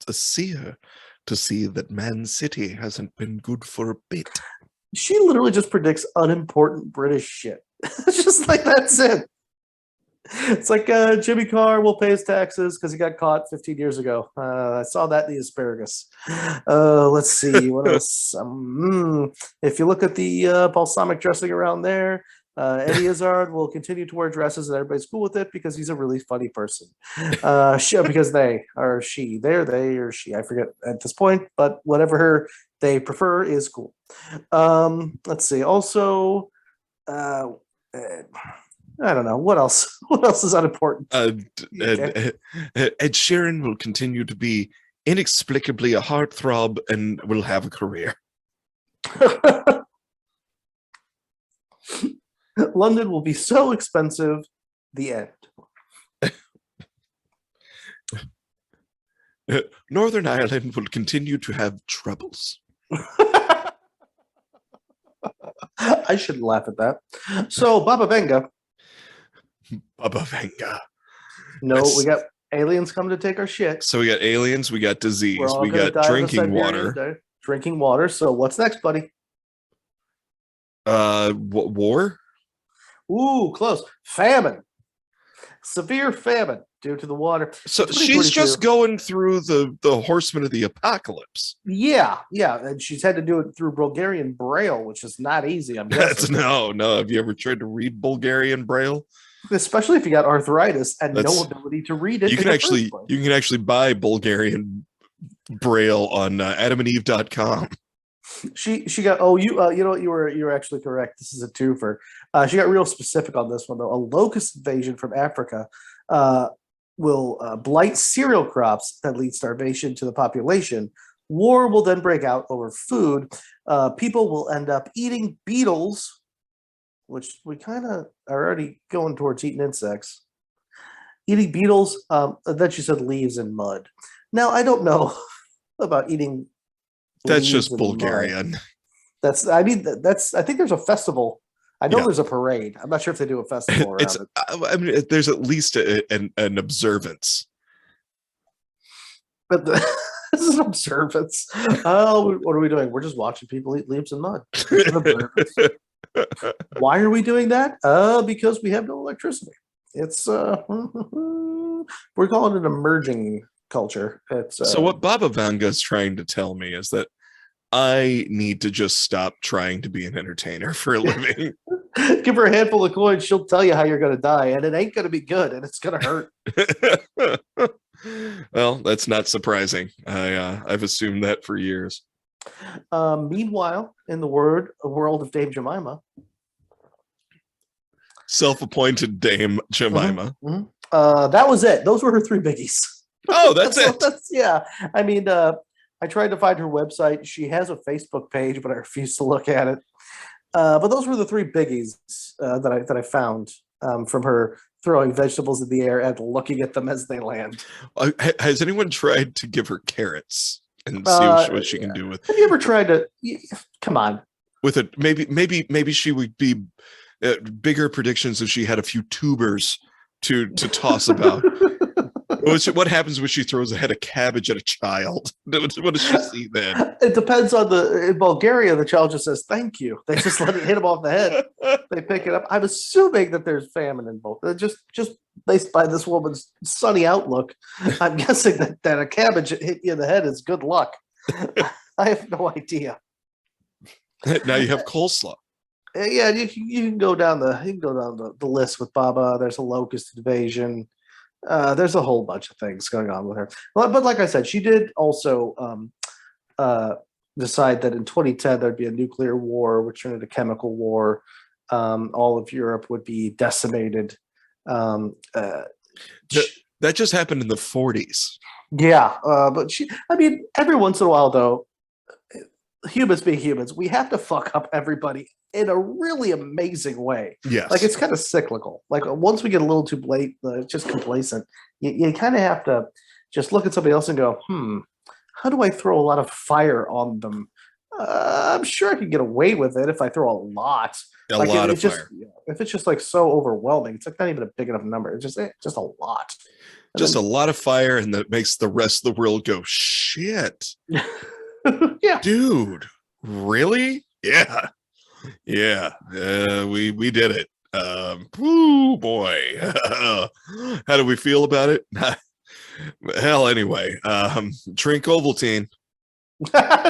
seer to see that Man City hasn't been good for a bit. She literally just predicts unimportant British shit. It's just like that's it. It's like Jimmy Carr will pay his taxes because he got caught 15 years ago. I saw that in the asparagus. Let's see what else. If you look at the balsamic dressing around there, Eddie Izzard will continue to wear dresses and everybody's cool with it because he's a really funny person. Because they or she, they or she, I forget at this point, but whatever they prefer is cool. Let's see. Also, I don't know what else. What else is unimportant? Ed Sheeran will continue to be inexplicably a heartthrob and will have a career. London will be so expensive. The end. Northern Ireland will continue to have troubles. I shouldn't laugh at that. So, Baba Vanga. Baba Vanga. No, we got aliens coming to take our shit. So we got aliens, we got disease, we got drinking water. Drinking water. So what's next, buddy? War? Ooh, close. Famine. Severe famine due to the water. So she's just going through the horsemen of the apocalypse. Yeah, and she's had to do it through Bulgarian Braille, which is not easy. I'm guessing. No. Have you ever tried to read Bulgarian Braille? Especially if you got arthritis and no ability to read it. You can actually buy Bulgarian Braille on adamandeve.com. She got you know what, you were actually correct. This is a twofer. She got real specific on this one though. A locust invasion from Africa will blight cereal crops that lead starvation to the population. War will then break out over food. People will end up eating beetles, which we kind of are already going towards eating insects. Eating beetles, then she said leaves and mud. Now, I don't know about eating. That's just Bulgarian. I think there's a festival. I know there's a parade. I'm not sure if they do a festival around it. I mean, there's at least an observance. But this is an observance. Oh, what are we doing? We're just watching people eat leaves and mud. Why are we doing that? Because we have no electricity. It's we're calling it an emerging culture. So what Baba Vanga is trying to tell me is that I need to just stop trying to be an entertainer for a living. Give her a handful of coins, she'll tell you how you're going to die, and it ain't going to be good, and it's going to hurt. Well, that's not surprising. I've assumed that for years. Meanwhile, in the world of Dame Jemima, self-appointed Dame Jemima. That was it. Those were her three biggies. Oh, that's it. Yeah. I mean, I tried to find her website. She has a Facebook page, but I refuse to look at it. But those were the three biggies that I found from her throwing vegetables in the air and looking at them as they land. Has anyone tried to give her carrots and see what she can do with? Have you ever tried to? Come on. With it, maybe she would be bigger predictions if she had a few tubers to toss about. What happens when she throws a head of cabbage at a child? What does she see then? It depends on in Bulgaria, the child just says thank you. They just let it hit him off the head. They pick it up. I'm assuming that there's famine in both. Just based by this woman's sunny outlook, I'm guessing that a cabbage hit you in the head is good luck. I have no idea. Now you have coleslaw. Yeah, you can go down the list with Baba. There's a locust invasion. There's a whole bunch of things going on with her. But like I said, she did also decide that in 2010 there'd be a nuclear war, which turned into chemical war. All of Europe would be decimated. That just happened in the 40s. Yeah, but every once in a while, though, humans being humans, we have to fuck up everybody in a really amazing way. Yes. Like it's kind of cyclical. Like once we get a little too just complacent, you kind of have to just look at somebody else and go, how do I throw a lot of fire on them? I'm sure I could get away with it if I throw a lot. A lot of fire. If it's just like so overwhelming, it's like not even a big enough number. It's just a lot. Just a lot of fire, and that makes the rest of the world go, shit. Yeah. Dude, really? Yeah. We did it. Ooh, boy. How do we feel about it? Hell, anyway. Trink Ovaltine.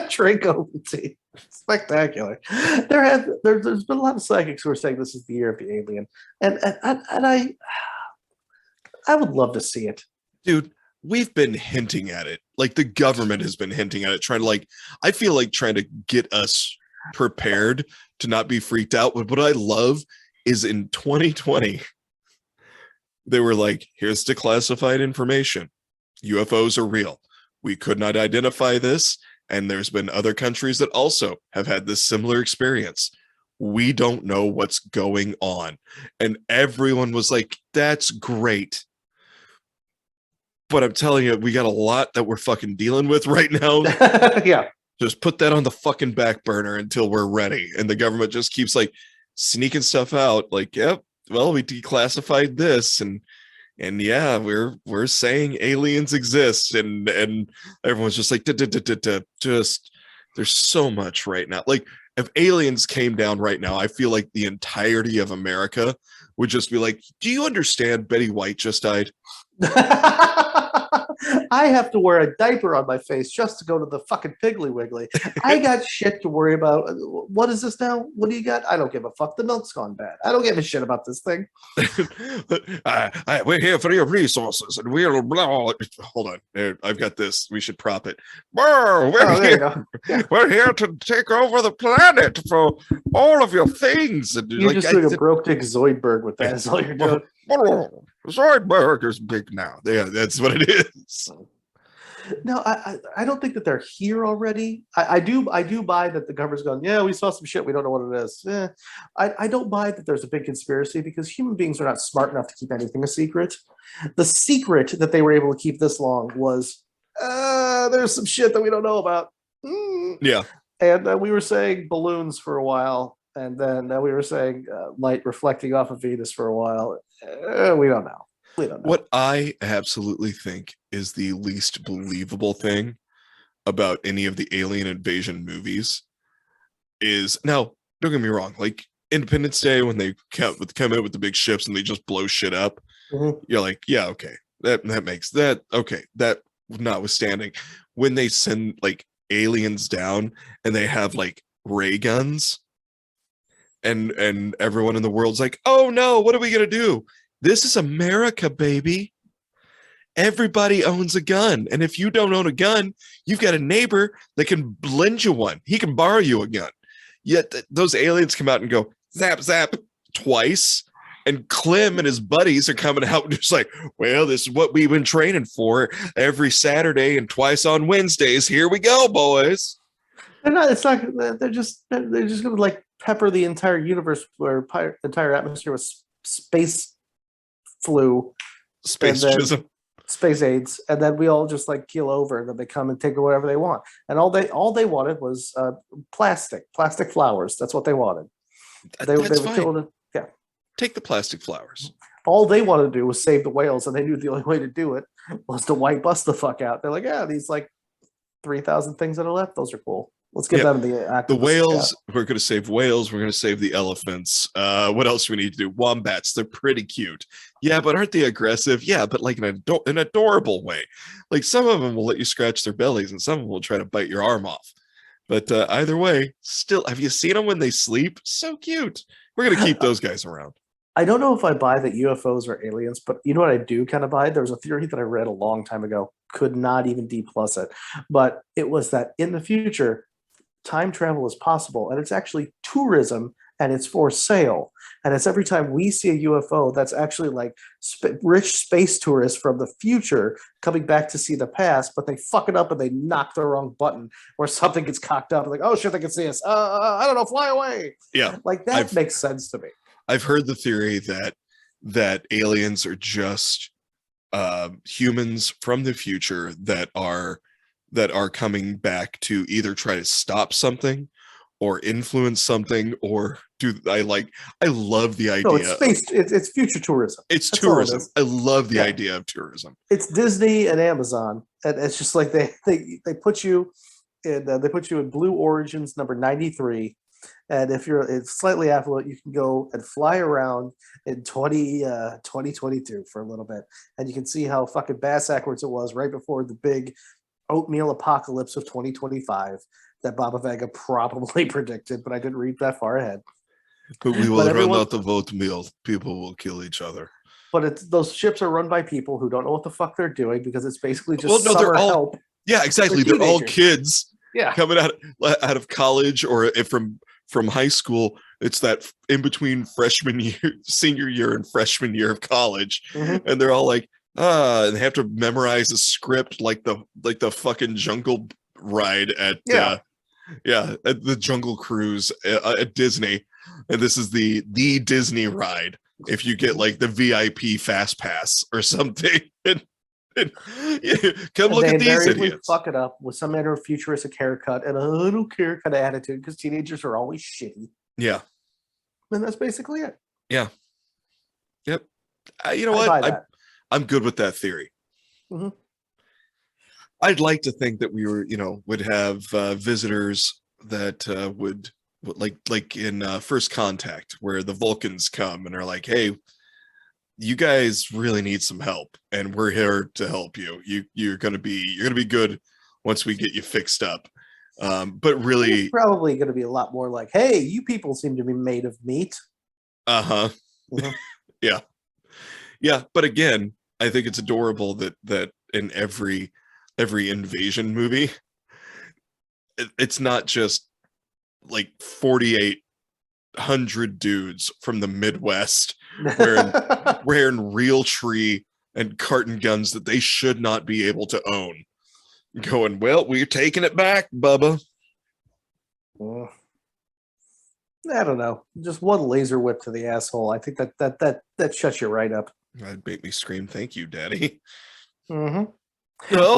Drink Ovaltine. Spectacular. There's been a lot of psychics who are saying this is the year of the alien, and I would love to see it. Dude, we've been hinting at it. Like the government has been hinting at it, trying to I feel like trying to get us prepared to not be freaked out. But what I love is in 2020, they were like, here's declassified information. UFOs are real. We could not identify this. And there's been other countries that also have had this similar experience. We don't know what's going on. And everyone was like, that's great. But I'm telling you, we got a lot that we're fucking dealing with right now. Yeah. Just put that on the fucking back burner until we're ready. And the government just keeps like sneaking stuff out. Like, yep, well, we declassified this, and yeah, we're saying aliens exist, and everyone's just like, just there's so much right now. Like, if aliens came down right now, I feel like the entirety of America would just be like, do you understand Betty White just died? I have to wear a diaper on my face just to go to the fucking Piggly Wiggly. I got shit to worry about. What is this now? What do you got? I don't give a fuck. The milk's gone bad. I don't give a shit about this thing. We're here for your resources, and we're blah. Hold on, I've got this. We should prop it. We're here to take over the planet for all of your things. And you're just doing a broke dick Zoidberg with that. Is all you're doing. Zoidberg is big now. Yeah, that's what it is. No, I don't think that they're here already. I do buy that the government's going, yeah, we saw some shit, we don't know what it is. I don't buy that there's a big conspiracy, because human beings are not smart enough to keep anything a secret. The secret that they were able to keep this long was there's some shit that we don't know about. Yeah. And we were saying balloons for a while, and then we were saying light reflecting off of Venus for a while. We don't know. What I absolutely think is the least believable thing about any of the alien invasion movies is, now, don't get me wrong, like Independence Day, when they come in with the big ships and they just blow shit up, you're like, yeah, okay, that makes that okay. That notwithstanding, when they send like aliens down and they have like ray guns, and everyone in the world's like, oh no, what are we gonna do? This is America, baby. Everybody owns a gun. And if you don't own a gun, you've got a neighbor that can lend you one. He can borrow you a gun. Yet those aliens come out and go, zap, zap, twice. And Clem and his buddies are coming out and just like, well, this is what we've been training for every Saturday and twice on Wednesdays. Here we go, boys. They're just going to like pepper the entire universe, or entire atmosphere with space flu, space AIDS, and then we all just like keel over, and then they come and take whatever they want. And all they wanted was plastic flowers. That's what they wanted. They were fine. Yeah, take the plastic flowers. All they wanted to do was save the whales, and they knew the only way to do it was to white bust the fuck out. They're like, yeah, these like 3,000 things that are left, those are cool. Let's get them the whales. We're going to save whales. We're going to save the elephants. What else do we need to do? Wombats. They're pretty cute. Yeah, but aren't they aggressive? Yeah, but like in an adorable way. Like some of them will let you scratch their bellies, and some of them will try to bite your arm off. But either way, still, have you seen them when they sleep? So cute. We're going to keep those guys around. I don't know if I buy that UFOs are aliens, but you know what I do kind of buy? There was a theory that I read a long time ago, could not even D+ it, but it was that in the future, time travel is possible, and it's actually tourism, and it's for sale. And it's every time we see a UFO, that's actually like rich space tourists from the future coming back to see the past, but they fuck it up and they knock the wrong button, or something gets cocked up. Like, oh shit, they can see us. I don't know, fly away. Yeah, like that makes sense to me. I've heard the theory that aliens are just humans from the future that are coming back to either try to stop something or influence something, or I love the idea. No, it's future tourism. It's tourism. I love the idea of tourism. It's Disney and Amazon, and it's just like they put you in Blue Origins number 93, And if you're slightly affluent, you can go and fly around in 2022 for a little bit. And you can see how fucking bass backwards it was right before the big oatmeal apocalypse of 2025 that Baba Vanga probably predicted, but I didn't read that far ahead. But we will run out of oatmeal. People will kill each other. But those ships are run by people who don't know what the fuck they're doing because it's basically just summer help. Yeah, exactly. They're all kids coming out of college or from high school. It's that in between freshman year, senior year, and freshman year of college, and they're all like, and they have to memorize a script like the fucking jungle ride at at the Jungle Cruise at Disney, and this is the Disney ride. If you get like the VIP fast pass or something, and come look at these idiots. Fuck it up with some other futuristic haircut and a little care kind of attitude because teenagers are always shitty. Yeah, and that's basically it. Yeah. Yep. You know what? I'm good with that theory. I'd like to think that we would have visitors that would like in First Contact, where the Vulcans come and are like, hey, you guys really need some help and we're here to help you. You're gonna be good once we get you fixed up. But really it's probably gonna be a lot more like, hey, you people seem to be made of meat. Yeah, but again, I think it's adorable that in every invasion it's not just like 4,800 dudes from the Midwest wearing real tree and carton guns that they should not be able to own, going, well, we're taking it back, Bubba. I don't know, just one laser whip to the asshole. I think that shuts you right up. That'd make me scream, thank you, Daddy. Well,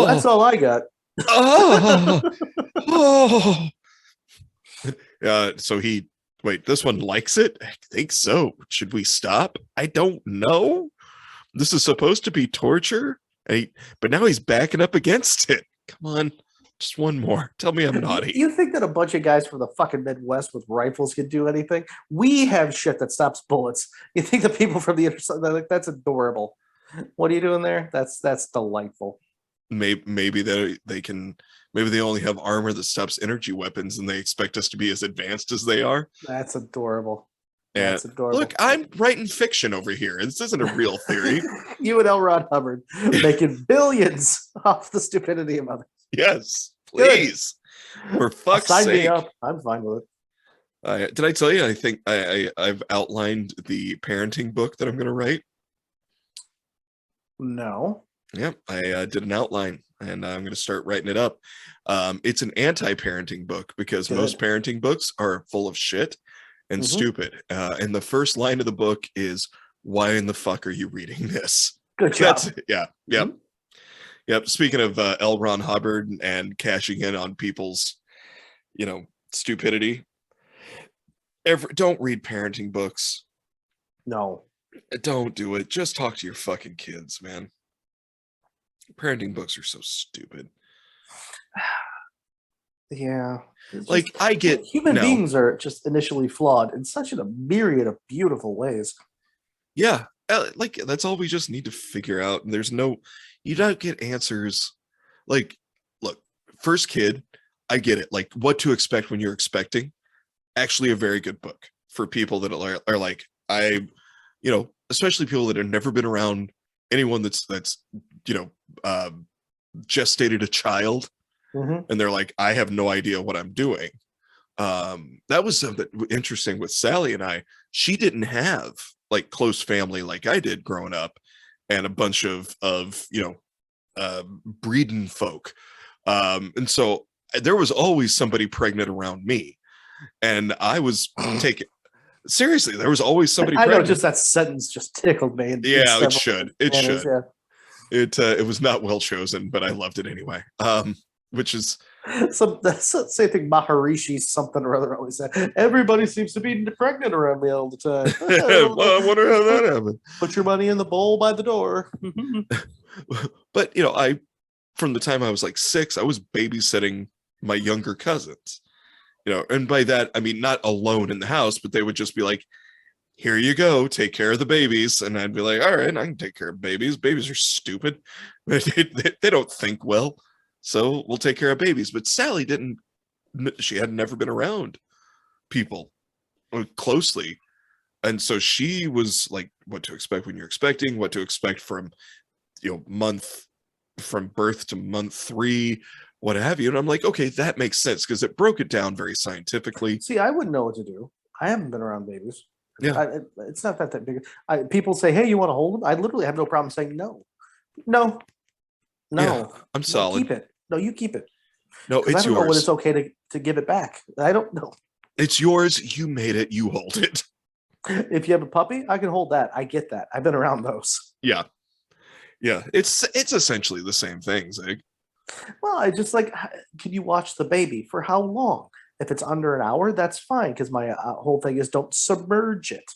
that's all I got. So this one likes it? I think so. Should we stop? I don't know. This is supposed to be torture, but now he's backing up against it. Come on, just one more. Tell me I'm naughty. You think that a bunch of guys from the fucking Midwest with rifles could do anything? We have shit that stops bullets. You think the people from the other side, like, that's adorable. What are you doing there? That's delightful. Maybe they only have armor that stops energy weapons and they expect us to be as advanced as they are. That's adorable. That's adorable. Look, I'm writing fiction over here. This isn't a real theory. You and L. Ron Hubbard making billions off the stupidity of others. Yes, please. Good. For fuck's sake. Sign me up. I'm fine with it. Did I tell you? I think I've outlined the parenting book that I'm going to write. No. Yep, I did an outline, and I'm going to start writing it up. It's an anti-parenting book because most parenting books are full of shit and stupid. And the first line of the book is, "Why in the fuck are you reading this?" Good job. Yep. Speaking of L. Ron Hubbard and cashing in on people's, stupidity. Don't read parenting books. No. Don't do it. Just talk to your fucking kids, man. Parenting books are so stupid. Yeah. Like, I get human beings are just initially flawed in such a myriad of beautiful ways. Yeah. Like, that's all we just need to figure out. And you don't get answers. Like, look, first kid, I get it. Like, what to expect when you're expecting. Actually, a very good book for people that are like, especially people that have never been around anyone that's gestated a child, and they're like, I have no idea what I'm doing. That was something interesting with Sally and I. She didn't have like close family like I did growing up, and a bunch of breeding folk, and so there was always somebody pregnant around me, and I was taking. Seriously, there was always somebody. I know, just that sentence just tickled me. Yeah, it should. It should. Yeah. It was not well chosen, but I loved it anyway. Which is same thing. Maharishi something or other always said. Everybody seems to be pregnant around me all the time. Well, I wonder how that happened. Put your money in the bowl by the door. But from the time I was like 6, I was babysitting my younger cousins. And by that, I mean, not alone in the house, but they would just be like, here you go, take care of the babies. And I'd be like, all right, I can take care of babies. Babies are stupid. They don't think well. So we'll take care of babies. But Sally she had never been around people closely. And so she was like, what to expect when you're expecting, what to expect from, from birth to month 3, what have you. And I'm like, okay, that makes sense because it broke it down very scientifically. See, I wouldn't know what to do. I haven't been around babies. Yeah. It's not that big. People say, hey, you want to hold them? I literally have no problem saying no. No. Yeah, I'm solid. Keep it. No, you keep it. No, it's yours. I don't know when it's okay to give it back. I don't know. It's yours. You made it. You hold it. If you have a puppy, I can hold that. I get that. I've been around those. Yeah. Yeah. It's essentially the same thing, Zig. Well, I just like, can you watch the baby for how long? If it's under an hour, that's fine because my whole thing is don't submerge it.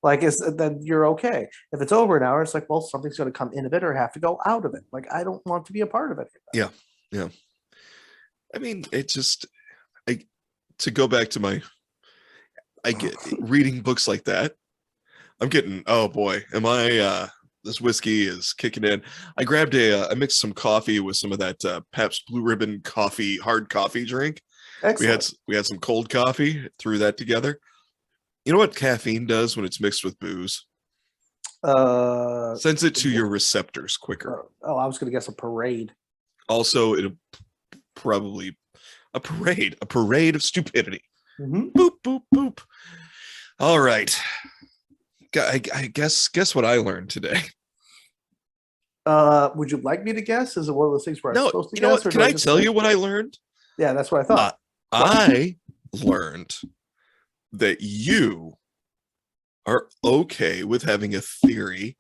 Then you're okay. If it's over an hour, it's like, well, something's going to come in of it or have to go out of it. Like, I don't want to be a part of it. Yeah. Yeah. I mean, to go back to I get reading books like that. I'm getting, oh boy, this whiskey is kicking in. I grabbed I mixed some coffee with some of that Pabst Blue Ribbon coffee, hard coffee drink. Excellent. We had some cold coffee, threw that together. You know what caffeine does when it's mixed with booze? Sends it to your receptors quicker. I was going to guess a parade. Also, it'll probably a parade of stupidity. Mm-hmm. Boop, boop, boop. All right. I guess what I learned today. Would you like me to guess? Is it one of those things where I'm supposed to guess? No, what? Can I tell you what I learned? Yeah, that's what I thought. I learned that you are okay with having a theory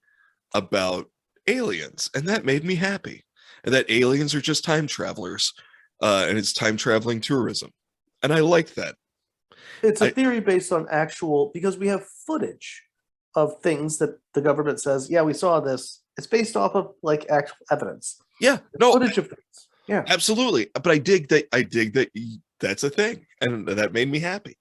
about aliens, and that made me happy. And that aliens are just time travelers, and it's time traveling tourism, and I like that. It's a theory based on because we have footage of things that the government says, yeah, we saw this. It's based off of like actual evidence. Yeah, footage of things. Yeah, absolutely. But I dig that that's a thing, and that made me happy.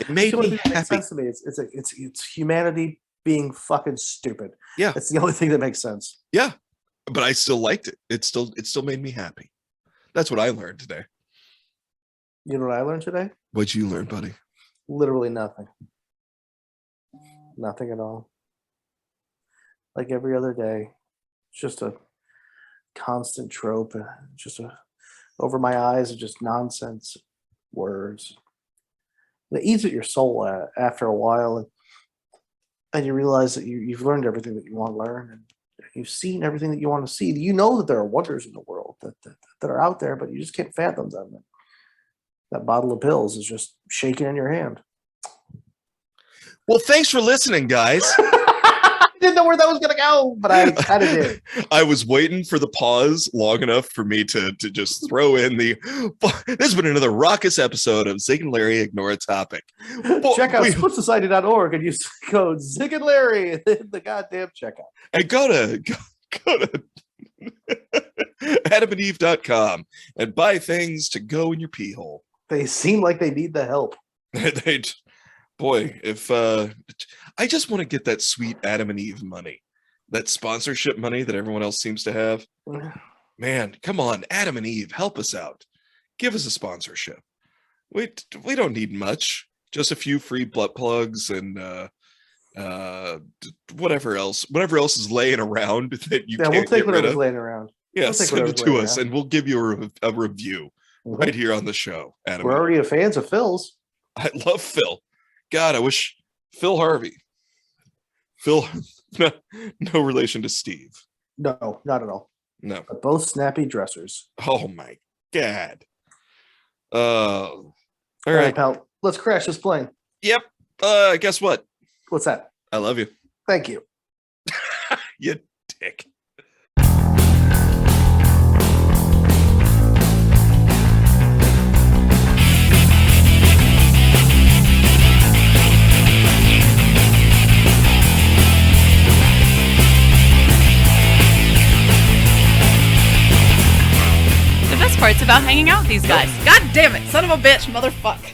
It made me happy. Makes sense to me. It's humanity being fucking stupid. Yeah, it's the only thing that makes sense. Yeah, but I still liked it. It still made me happy. That's what I learned today. You know what I learned today? What'd you learn, buddy? Literally nothing. Nothing at all. Like every other day, it's just a constant trope. Over my eyes are just nonsense words. It eats at your soul after a while, and you realize that you've learned everything that you want to learn, and you've seen everything that you want to see. You know that there are wonders in the world that are out there, but you just can't fathom them. That bottle of pills is just shaking in your hand. Well, thanks for listening, guys. I didn't know where that was going to go, but I kind of did. I was waiting for the pause long enough for me to just throw in this has been another raucous episode of Zig and Larry Ignore a Topic. Check out splitsociety.org and use code Zig and Larry in the goddamn checkout. And go to adamandeve.com and buy things to go in your pee hole. They seem like they need the help. Boy, if I just want to get that sweet Adam and Eve money, that sponsorship money that everyone else seems to have. Man, come on, Adam and Eve, help us out. Give us a sponsorship. We don't need much, just a few free butt plugs and whatever else is laying around that you can't we'll take get rid whatever's of. laying around. Yeah, send it to us, and we'll give you a review right here on the show. Adam, we're already fans of Phil's. I love Phil. God, I wish Phil Harvey. Phil, no relation to Steve. No, not at all. No, but both snappy dressers. Oh my God. All right, pal. Let's crash this plane. Yep. Guess what? What's that? I love you. Thank you. You dick. The best part's about hanging out with these guys. God damn it, son of a bitch, motherfuck.